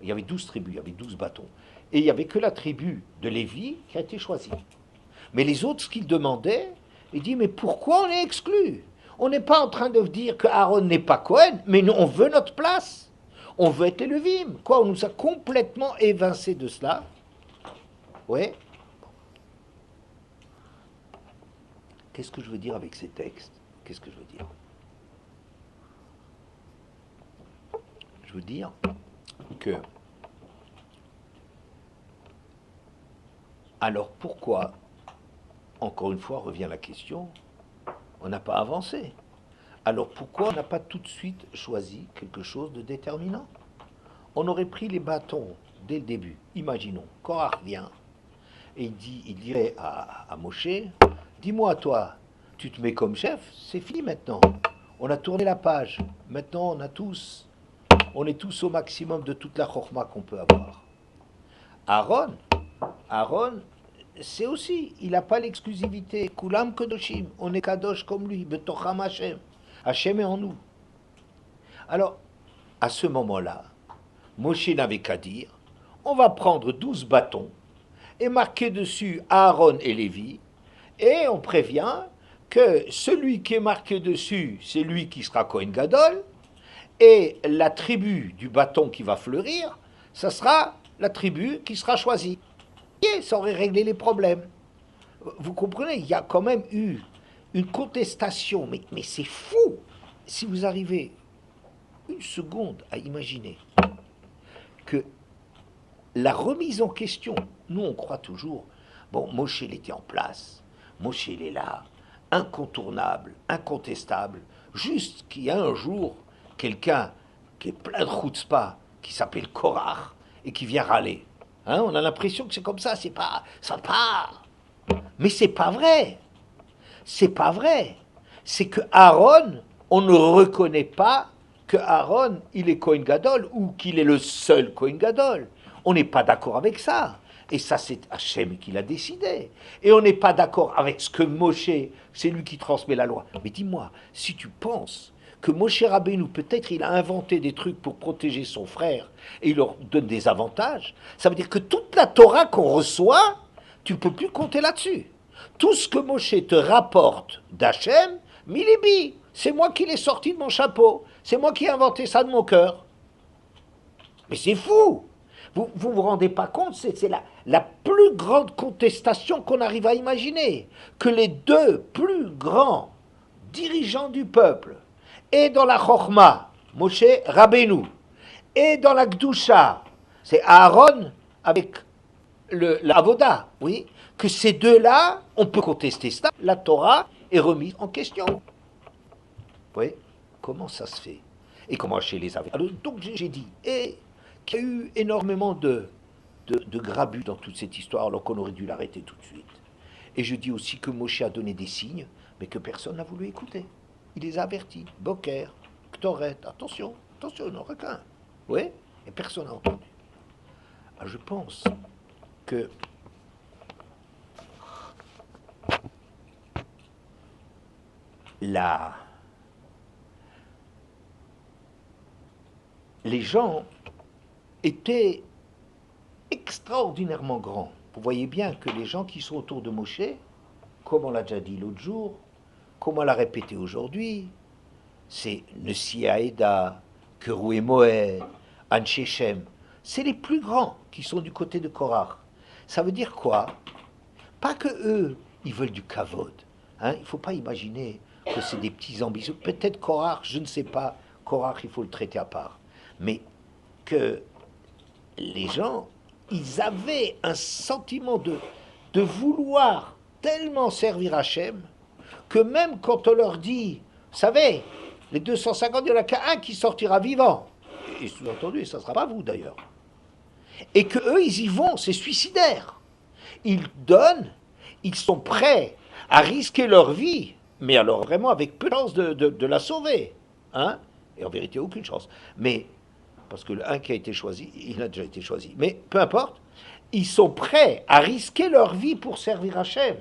il y avait 12 tribus, il y avait 12 bâtons, et il n'y avait que la tribu de Lévi qui a été choisie. Mais les autres, ce qu'ils demandaient, ils disent, mais pourquoi on est exclu? On n'est pas en train de dire que Aaron n'est pas Cohen, mais nous, on veut notre place. On veut être les Levim. Quoi, on nous a complètement évincés de cela. Oui. Qu'est-ce que je veux dire avec ces textes? Qu'est-ce que je veux dire? Je veux dire que... Alors pourquoi, encore une fois, revient la question, on n'a pas avancé? Alors pourquoi on n'a pas tout de suite choisi quelque chose de déterminant? On aurait pris les bâtons dès le début. Imaginons, Korach vient et il dirait à Moshe, dis-moi toi, tu te mets comme chef, c'est fini maintenant. On a tourné la page. Maintenant on est tous au maximum de toute la chorma qu'on peut avoir. Aaron, c'est aussi, il n'a pas l'exclusivité. Kulam Kodoshim, on est Kadosh comme lui, Betocham Hashem. Hashem est en nous. Alors, à ce moment-là, Moshe n'avait qu'à dire, on va prendre 12 bâtons et marquer dessus Aaron et Lévi, et on prévient que celui qui est marqué dessus, c'est lui qui sera Kohen Gadol, et la tribu du bâton qui va fleurir, ça sera la tribu qui sera choisie. Et ça aurait réglé les problèmes. Vous comprenez, il y a quand même eu une contestation, mais c'est fou. Si vous arrivez une seconde à imaginer que la remise en question, nous on croit toujours, bon, Moshe il était en place, Moshe il est là, incontournable, incontestable, juste qu'il y a un jour quelqu'un qui est plein de chutzpah, qui s'appelle Korach, et qui vient râler. Hein, on a l'impression que c'est comme ça, c'est pas, ça part. Mais c'est pas vrai. C'est pas vrai. C'est que Aaron, on ne reconnaît pas que Aaron, il est Kohen Gadol ou qu'il est le seul Kohen Gadol. On n'est pas d'accord avec ça. Et ça, c'est Hachem qui l'a décidé. Et on n'est pas d'accord avec ce que Moshe, c'est lui qui transmet la loi. Mais dis-moi, si tu penses que Moshe Rabbeinu, peut-être il a inventé des trucs pour protéger son frère et il leur donne des avantages, ça veut dire que toute la Torah qu'on reçoit, tu ne peux plus compter là-dessus. Tout ce que Moshe te rapporte d'Hachem, Milibi, c'est moi qui l'ai sorti de mon chapeau, c'est moi qui ai inventé ça de mon cœur. Mais c'est fou. Vous rendez pas compte, c'est la plus grande contestation qu'on arrive à imaginer. Que les deux plus grands dirigeants du peuple, et dans la Chochma, Moshe Rabbeinu, et dans la Gdusha, c'est Aaron avec l'Avoda, oui, que ces deux-là, on peut contester ça, la Torah est remise en question. Vous voyez, comment ça se fait? Et comment chez les avocats? Alors, donc j'ai dit, et qu'il y a eu énormément de grabus dans toute cette histoire, alors qu'on aurait dû l'arrêter tout de suite. Et je dis aussi que Moshe a donné des signes, mais que personne n'a voulu écouter. Il les a avertis. Boker, Ktoret, attention, non, requin. Oui, et personne n'a entendu. Alors je pense que les gens étaient extraordinairement grands. Vous voyez bien que les gens qui sont autour de Moshe, comme on l'a déjà dit l'autre jour, comme on l'a répété aujourd'hui, c'est Nessi Aeda, Keroué Moed, Anshe Shem. C'est les plus grands qui sont du côté de Korach. Ça veut dire quoi? Pas que eux, ils veulent du kavod. Hein? Il ne faut pas imaginer que c'est des petits ambitieux. Peut-être Korach, je ne sais pas. Korach, il faut le traiter à part. Mais que les gens, ils avaient un sentiment de vouloir tellement servir Hachem que même quand on leur dit, vous savez, les 250, il n'y en a qu'un qui sortira vivant. Et sous-entendu, ça ne sera pas vous d'ailleurs. Et que eux, ils y vont, c'est suicidaire. Ils donnent, ils sont prêts à risquer leur vie, mais alors vraiment avec peu de chance de la sauver. Hein? Et en vérité, aucune chance. Mais, parce que le un qui a été choisi, il a déjà été choisi. Mais peu importe, ils sont prêts à risquer leur vie pour servir Hachem.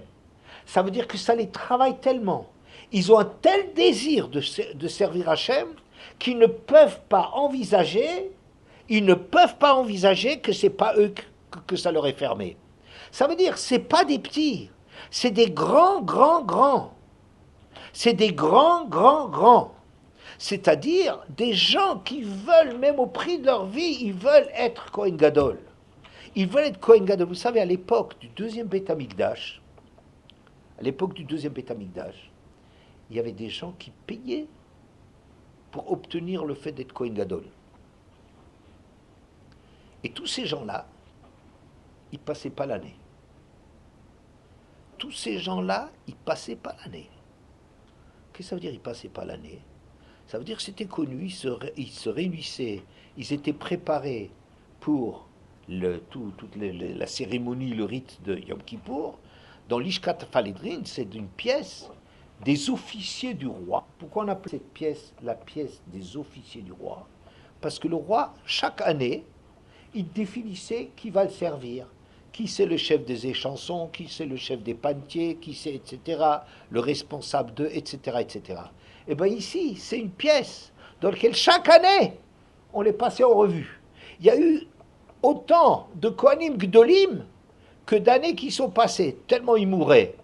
Ça veut dire que ça les travaille tellement. Ils ont un tel désir de servir Hachem qu'ils ne peuvent pas envisager, que c'est pas eux que ça leur est fermé. Ça veut dire, c'est pas des petits, c'est des grands. C'est des grands. C'est-à-dire des gens qui veulent, même au prix de leur vie, ils veulent être Kohen Gadol. Ils veulent être Kohen Gadol. Vous savez, à l'époque du deuxième Beth Amikdash, il y avait des gens qui payaient pour obtenir le fait d'être Kohen Gadol. Et tous ces gens-là, ils ne passaient pas l'année. Qu'est-ce que ça veut dire, ils ne passaient pas l'année? Ça veut dire que c'était connu, ils se réunissaient, ils étaient préparés pour toute la cérémonie, le rite de Yom Kippour. Dans l'Ishkat Faledrin, c'est une pièce des officiers du roi. Pourquoi on appelle cette pièce la pièce des officiers du roi? Parce que le roi, chaque année, il définissait qui va le servir. Qui c'est le chef des échansons, qui c'est le chef des panetiers, qui c'est, etc., le responsable d'eux, etc., etc. Et bien ici, c'est une pièce dans laquelle chaque année, on les passait en revue. Il y a eu autant de Kohanim Gdolim que d'années qui sont passées, tellement ils mouraient.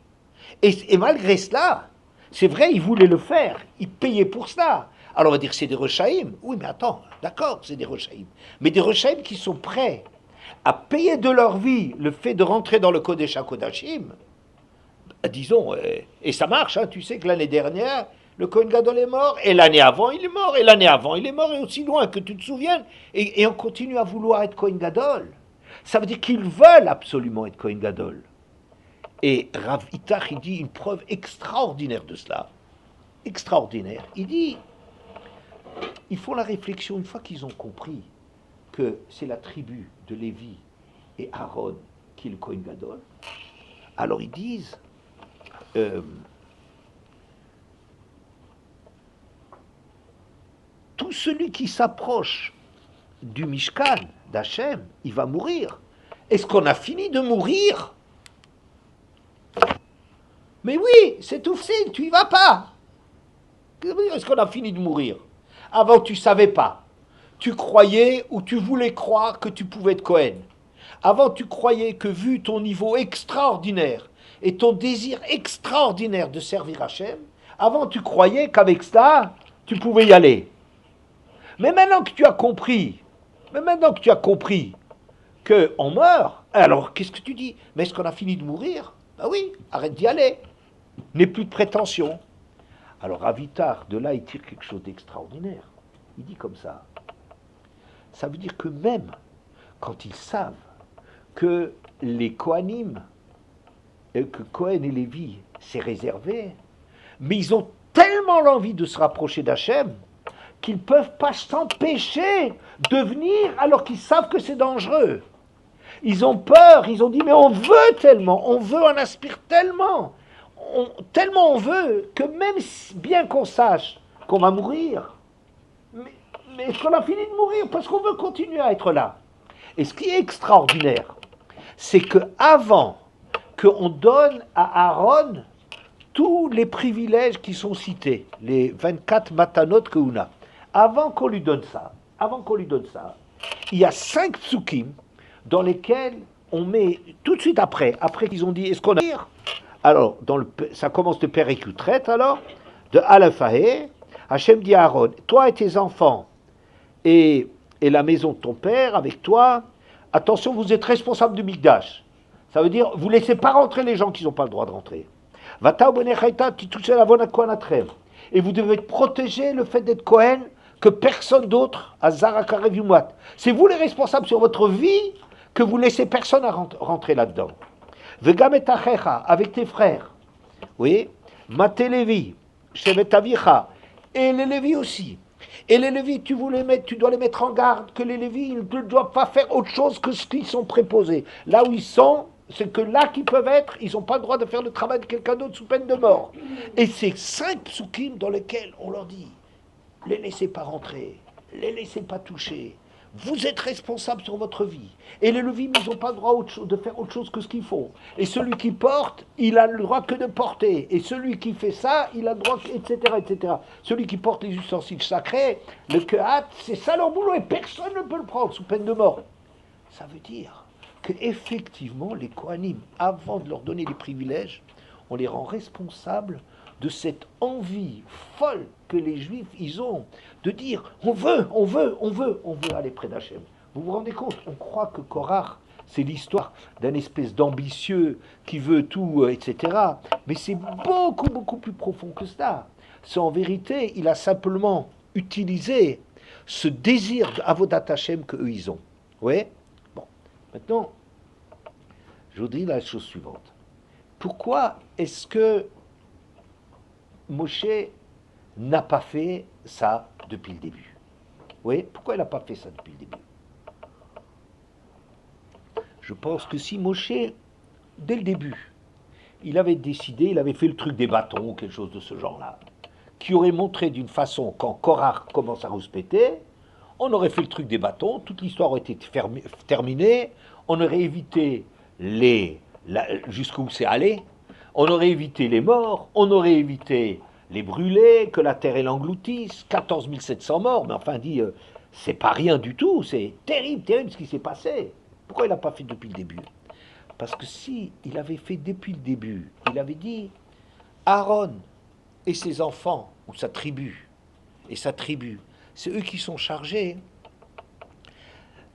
Et malgré cela, c'est vrai, ils voulaient le faire, ils payaient pour cela. Alors on va dire c'est des Rechaïm. Oui, mais attends, d'accord, c'est des Rechaïm. Mais des Rechaïm qui sont prêts à payer de leur vie le fait de rentrer dans le Kodesh HaKodashim, disons, et ça marche, hein, tu sais que l'année dernière, le Kohen Gadol est mort, et l'année avant il est mort, et l'année avant il est mort, et aussi loin que tu te souviennes, et on continue à vouloir être Kohen Gadol. Ça veut dire qu'ils veulent absolument être Kohen Gadol. Et Rav Itach, il dit une preuve extraordinaire de cela. Extraordinaire. Il dit, ils font la réflexion, une fois qu'ils ont compris que c'est la tribu de Lévi et Aaron qui est le Kohen Gadol, alors ils disent, tout celui qui s'approche du Mishkan, d'Hachem, il va mourir. Est-ce qu'on a fini de mourir? Mais oui, c'est tout facile, tu y vas pas. Qu'est-ce que ça veut dire, est-ce qu'on a fini de mourir? Avant, tu ne savais pas. Tu croyais ou tu voulais croire que tu pouvais être Cohen. Avant, tu croyais que vu ton niveau extraordinaire et ton désir extraordinaire de servir Hachem, avant, tu croyais qu'avec ça, tu pouvais y aller. Mais maintenant que tu as compris, qu'on meurt, alors qu'est-ce que tu dis? Mais est-ce qu'on a fini de mourir? Ben oui, arrête d'y aller. N'aie plus de prétention. Alors Avitar, de là, il tire quelque chose d'extraordinaire. Il dit comme ça. Ça veut dire que même quand ils savent que les Kohanim, que Cohen et Lévi, c'est réservé, mais ils ont tellement l'envie de se rapprocher d'Hachem qu'ils ne peuvent pas s'empêcher de venir alors qu'ils savent que c'est dangereux. Ils ont peur, ils ont dit mais on veut tellement, on veut, on aspire tellement, tellement on veut que même bien qu'on sache qu'on va mourir, mais est-ce qu'on a fini de mourir parce qu'on veut continuer à être là? Et ce qui est extraordinaire, c'est qu'avant qu'on donne à Aaron tous les privilèges qui sont cités, les 24 matanot Keuna, avant qu'on lui donne ça, il y a 5 psukim dans lesquels on met, tout de suite après qu'ils ont dit, est-ce qu'on a... Alors, ça commence de Perikutret, alors, de Alephaé, Hachem dit à Aaron, toi et tes enfants, et la maison de ton père, avec toi, attention, vous êtes responsable du Mikdash. Ça veut dire, vous ne laissez pas rentrer les gens qui n'ont pas le droit de rentrer. Et vous devez protéger le fait d'être Cohen que personne d'autre, c'est vous les responsables sur votre vie que vous laissez personne à rentrer là-dedans. Avec tes frères. Oui. Maté Lévi, Shevet Avicha, et les Lévi aussi. Et les Lévis, tu dois les mettre en garde que les Lévis, ils ne doivent pas faire autre chose que ce qu'ils sont préposés. Là où ils sont, c'est que là qu'ils peuvent être, ils n'ont pas le droit de faire le travail de quelqu'un d'autre sous peine de mort. Et c'est 5 psukim dans lesquels on leur dit, les laissez pas rentrer, les laissez pas toucher. Vous êtes responsable sur votre vie. Et les Lévis, ils n'ont pas le droit de faire autre chose que ce qu'ils font. Et celui qui porte, il a le droit que de porter. Et celui qui fait ça, il a le droit, etc., etc. Celui qui porte les ustensiles sacrés, le kehat, c'est ça leur boulot. Et personne ne peut le prendre sous peine de mort. Ça veut dire qu'effectivement, les Kohanim, avant de leur donner les privilèges, on les rend responsables de cette envie folle que les Juifs, ils ont, de dire, on veut aller près d'Hachem. Vous vous rendez compte? On croit que Korach, c'est l'histoire d'un espèce d'ambitieux qui veut tout, etc. Mais c'est beaucoup, beaucoup plus profond que cela. C'est en vérité, il a simplement utilisé ce désir d'Avodat Hachem qu'eux, ils ont. Oui? Bon. Maintenant, je vous dis la chose suivante. Pourquoi est-ce que Moshe n'a pas fait ça depuis le début? Oui, pourquoi il n'a pas fait ça depuis le début? Je pense que si Moshe, dès le début, il avait décidé, il avait fait le truc des bâtons ou quelque chose de ce genre-là, qui aurait montré d'une façon, quand Korach commence à rouspéter, on aurait fait le truc des bâtons, toute l'histoire aurait été terminée, on aurait évité jusqu'où c'est allé, on aurait évité les morts, on aurait évité les brûlés, que la terre l'engloutisse, 14 700 morts, mais enfin dit, c'est pas rien du tout, c'est terrible, terrible ce qui s'est passé. Pourquoi il n'a pas fait depuis le début? Parce que si il avait fait depuis le début, il avait dit, Aaron et ses enfants, ou sa tribu, c'est eux qui sont chargés.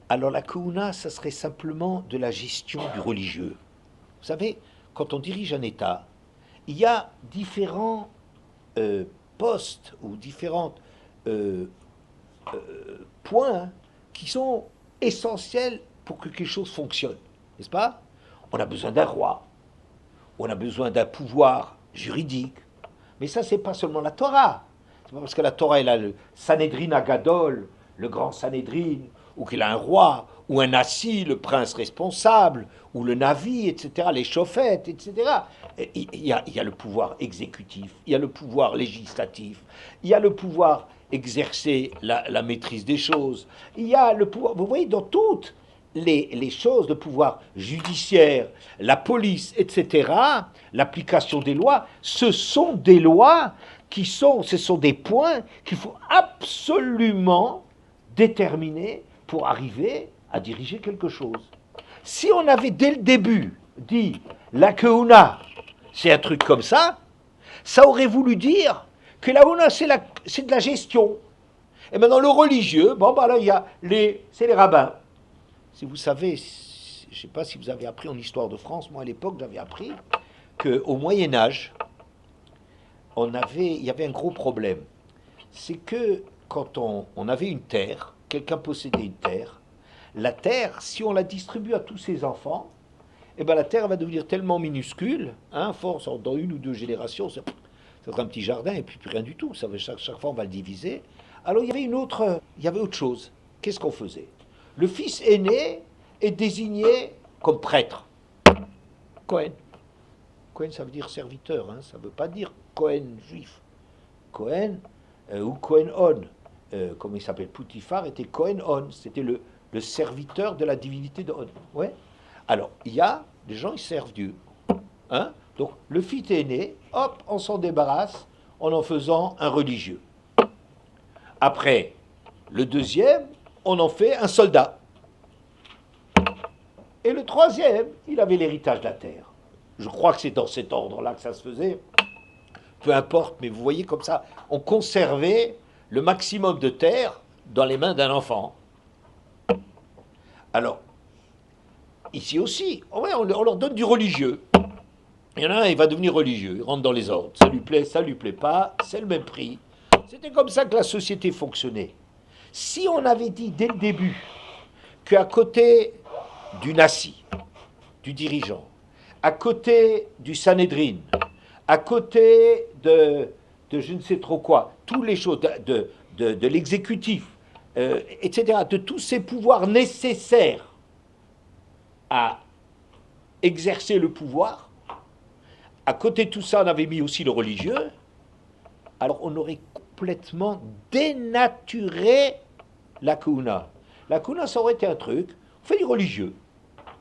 Alors la Keuna, ça serait simplement de la gestion du religieux. Vous savez, quand on dirige un État, il y a différents postes ou différents points qui sont essentiels pour que quelque chose fonctionne, n'est-ce pas? On a besoin d'un roi, on a besoin d'un pouvoir juridique, mais ça c'est pas seulement la Torah. C'est pas parce que la Torah elle a le Sanhedrin Agadol, le grand Sanhedrin, ou qu'il a un roi, ou un Nassi, le prince responsable, ou le Navi, etc., les chauffettes, etc. Il y a le pouvoir exécutif, il y a le pouvoir législatif, il y a le pouvoir exercer la maîtrise des choses, il y a le pouvoir, vous voyez, dans toutes les choses, le pouvoir judiciaire, la police, etc., l'application des lois, ce sont des lois ce sont des points qu'il faut absolument déterminer pour arriver à diriger quelque chose. Si on avait dès le début dit la Keuna, c'est un truc comme ça aurait voulu dire que la Keuna c'est de la gestion. Et maintenant le religieux, là c'est les rabbins. Si vous savez, je ne sais pas si vous avez appris en histoire de France, moi à l'époque j'avais appris qu'au Moyen-Âge, il y avait un gros problème. C'est que quand on avait une terre, quelqu'un possédait une terre, la terre, si on la distribue à tous ses enfants, eh ben la terre va devenir tellement minuscule, force dans 1 ou 2 générations, c'est un petit jardin et puis plus rien du tout. Ça veut, chaque fois on va le diviser. Alors il y avait autre chose. Qu'est-ce qu'on faisait? Le fils aîné est désigné comme prêtre. Cohen. Cohen, ça veut dire serviteur, ça ne veut pas dire Cohen juif. Cohen ou Cohen-on, comme il s'appelle Poutifar, était Cohen-on, c'était le serviteur de la divinité de On. Ouais. Alors, il y a des gens, ils servent Dieu. Donc, le fils aîné, hop, on s'en débarrasse en faisant un religieux. Après, le deuxième, on en fait un soldat. Et le troisième, il avait l'héritage de la terre. Je crois que c'est dans cet ordre-là que ça se faisait. Peu importe, mais vous voyez comme ça, on conservait le maximum de terre dans les mains d'un enfant. Alors, ici aussi, on leur donne du religieux. Il y en a un, il va devenir religieux, il rentre dans les ordres. Ça lui plaît pas, c'est le même prix. C'était comme ça que la société fonctionnait. Si on avait dit dès le début qu'à côté du Nassi, du dirigeant, à côté du Sanhédrin, à côté de je ne sais trop quoi, toutes les choses, de l'exécutif, etc., de tous ces pouvoirs nécessaires à exercer le pouvoir, à côté de tout ça, on avait mis aussi le religieux, alors on aurait complètement dénaturé la Keuna. La Keuna, ça aurait été un truc, on fait du religieux.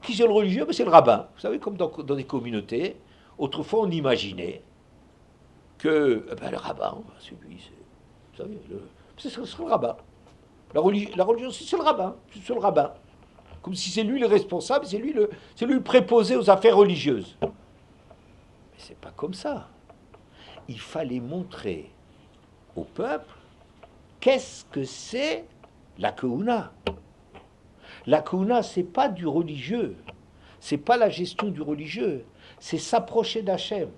Qui c'est le religieux? C'est le rabbin. Vous savez, comme dans des communautés, autrefois on imaginait que le rabbin, c'est lui, vous savez, c'est le rabbin. La religion, c'est le rabbin. C'est le rabbin. Comme si c'est lui le responsable, c'est lui le préposé aux affaires religieuses. Mais c'est pas comme ça. Il fallait montrer au peuple qu'est-ce que c'est la Keuna. La Keuna, c'est pas du religieux. C'est pas la gestion du religieux. C'est s'approcher d'Hachem.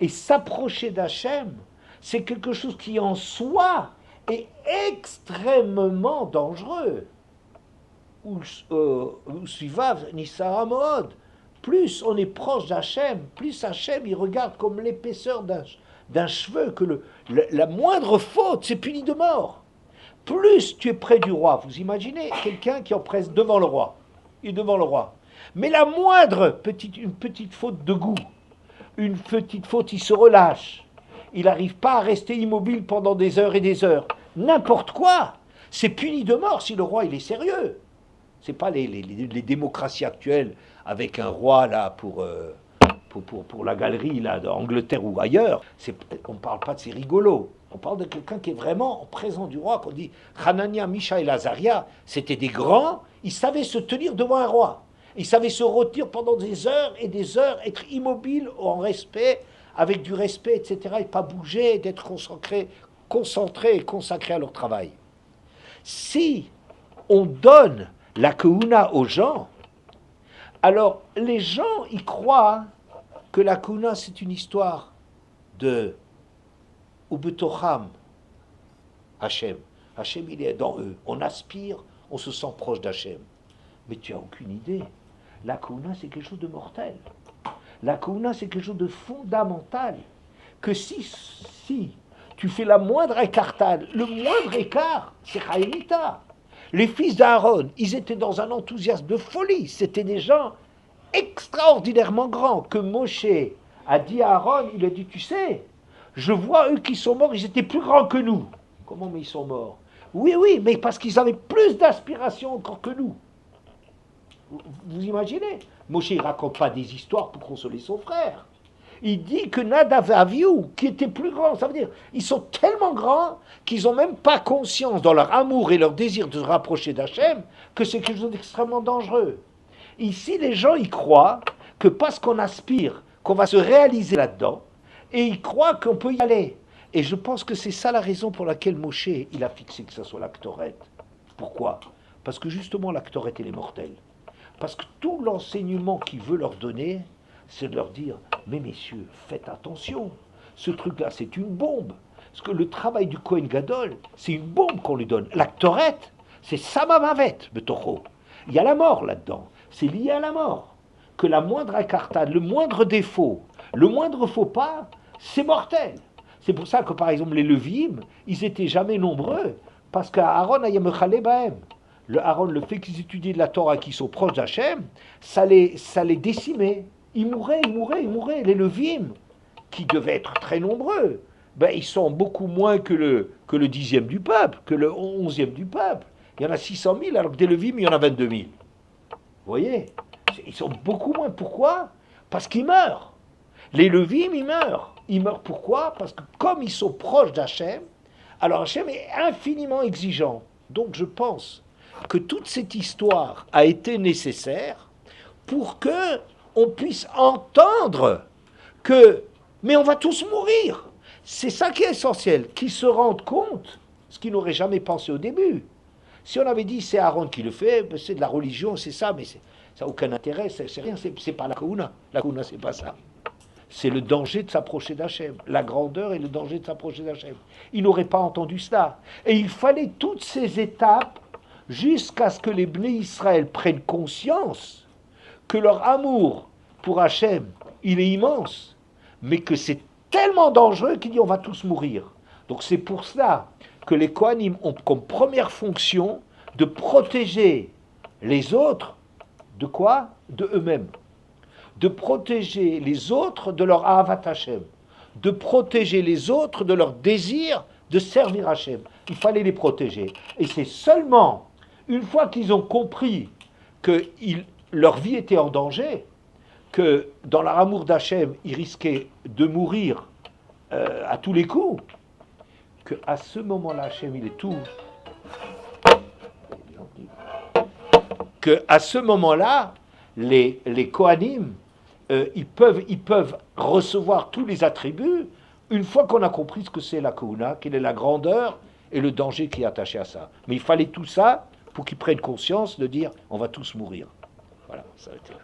Et s'approcher d'Hachem, c'est quelque chose qui en soi est extrêmement dangereux. Suivav Nissara Mohod. Plus on est proche d'Hachem, plus Hachem il regarde comme l'épaisseur d'un cheveu, que la moindre faute, c'est puni de mort. Plus tu es près du roi, vous imaginez quelqu'un qui est presse devant le roi, il est devant le roi. Mais la moindre une petite faute de goût, une petite faute, il se relâche. Il n'arrive pas à rester immobile pendant des heures et des heures. N'importe quoi, c'est puni de mort si le roi il est sérieux. C'est pas les démocraties actuelles avec un roi là pour la galerie là d'Angleterre ou ailleurs. On ne parle pas de ces rigolos. On parle de quelqu'un qui est vraiment en présence du roi. Qu'on dit Hanania, Mishaël, Azaria, c'était des grands. Ils savaient se tenir devant un roi. Ils savaient se retirer pendant des heures et des heures, être immobiles en respect, avec du respect, etc. Et pas bouger, d'être concentrés et consacrés à leur travail. Si on donne la Keuna aux gens, alors les gens y croient que la Keuna c'est une histoire de Ubetocham Hachem. Hachem il est dans eux. On aspire, on se sent proche d'Hachem. Mais tu n'as aucune idée. La Keuna c'est quelque chose de mortel. La Keuna c'est quelque chose de fondamental. Que si tu fais la moindre écartade, le moindre écart, c'est Chaïmita. Les fils d'Aaron, ils étaient dans un enthousiasme de folie. C'était des gens extraordinairement grands. Que Moshe a dit à Aaron, il a dit, tu sais, je vois eux qui sont morts, ils étaient plus grands que nous. Comment, mais ils sont morts? Oui, mais parce qu'ils avaient plus d'aspiration encore que nous. Vous imaginez? Moshe, il ne raconte pas des histoires pour consoler son frère. Il dit que Nadav et Avihu, qui étaient plus grands, ça veut dire, ils sont tellement grands qu'ils n'ont même pas conscience dans leur amour et leur désir de se rapprocher d'Hachem que c'est quelque chose d'extrêmement dangereux. Ici, les gens, ils croient que parce qu'on aspire, qu'on va se réaliser là-dedans, et ils croient qu'on peut y aller. Et je pense que c'est ça la raison pour laquelle Moshe, il a fixé que ce soit la Ktoret. Pourquoi? Parce que justement, la Ktoret, elle est mortelle. Parce que tout l'enseignement qu'il veut leur donner, c'est de leur dire, mais messieurs, faites attention, ce truc-là, c'est une bombe. Parce que le travail du Kohen Gadol, c'est une bombe qu'on lui donne. La Ktoret, c'est Samamavet, Betocho. Il y a la mort là-dedans. C'est lié à la mort. Que la moindre incartade, le moindre défaut, le moindre faux pas, c'est mortel. C'est pour ça que, par exemple, les Levim, ils étaient jamais nombreux, parce qu'Aaron a yamechale bahem. Le Aaron, le fait qu'ils étudient de la Torah, qu'ils sont proches d'Hachem, ça les décimait. Ils mouraient. Les Levim, qui devaient être très nombreux, ben, ils sont beaucoup moins que le 10e du peuple, que le 11e du peuple. Il y en a 600 000, alors que des Levim, il y en a 22 000. Vous voyez? Ils sont beaucoup moins. Pourquoi? Parce qu'ils meurent. Les Levim, ils meurent. Ils meurent pourquoi? Parce que comme ils sont proches d'Hachem, alors Hachem est infiniment exigeant. Donc je pense que toute cette histoire a été nécessaire pour que on puisse entendre que, mais on va tous mourir. C'est ça qui est essentiel, qu'ils se rendent compte, ce qu'ils n'auraient jamais pensé au début. Si on avait dit c'est Aaron qui le fait, ben c'est de la religion, c'est ça, mais ça n'a aucun intérêt, c'est rien, c'est pas la Kouna. La Kouna, c'est pas ça. C'est le danger de s'approcher d'Hachem, la grandeur et le danger de s'approcher d'Hachem. Ils n'auraient pas entendu cela. Et il fallait toutes ces étapes jusqu'à ce que les Bnei Israël prennent conscience que leur amour pour Hachem, il est immense, mais que c'est tellement dangereux qu'il dit on va tous mourir. Donc c'est pour cela que les Kohanim ont comme première fonction de protéger les autres de quoi? De eux-mêmes. De protéger les autres de leur Ahavat Hashem, de protéger les autres de leur désir de servir Hashem. Il fallait les protéger. Et c'est seulement une fois qu'ils ont compris que leur vie était en danger, que dans leur amour d'Hachem, ils risquaient de mourir à tous les coups, qu'à ce moment-là, Hachem, il est tout... qu'à ce moment-là, les Kohanim, ils peuvent recevoir tous les attributs une fois qu'on a compris ce que c'est la Kouna, quelle est la grandeur et le danger qui est attaché à ça. Mais il fallait tout ça pour qu'ils prennent conscience de dire on va tous mourir. Voilà, ça a été là.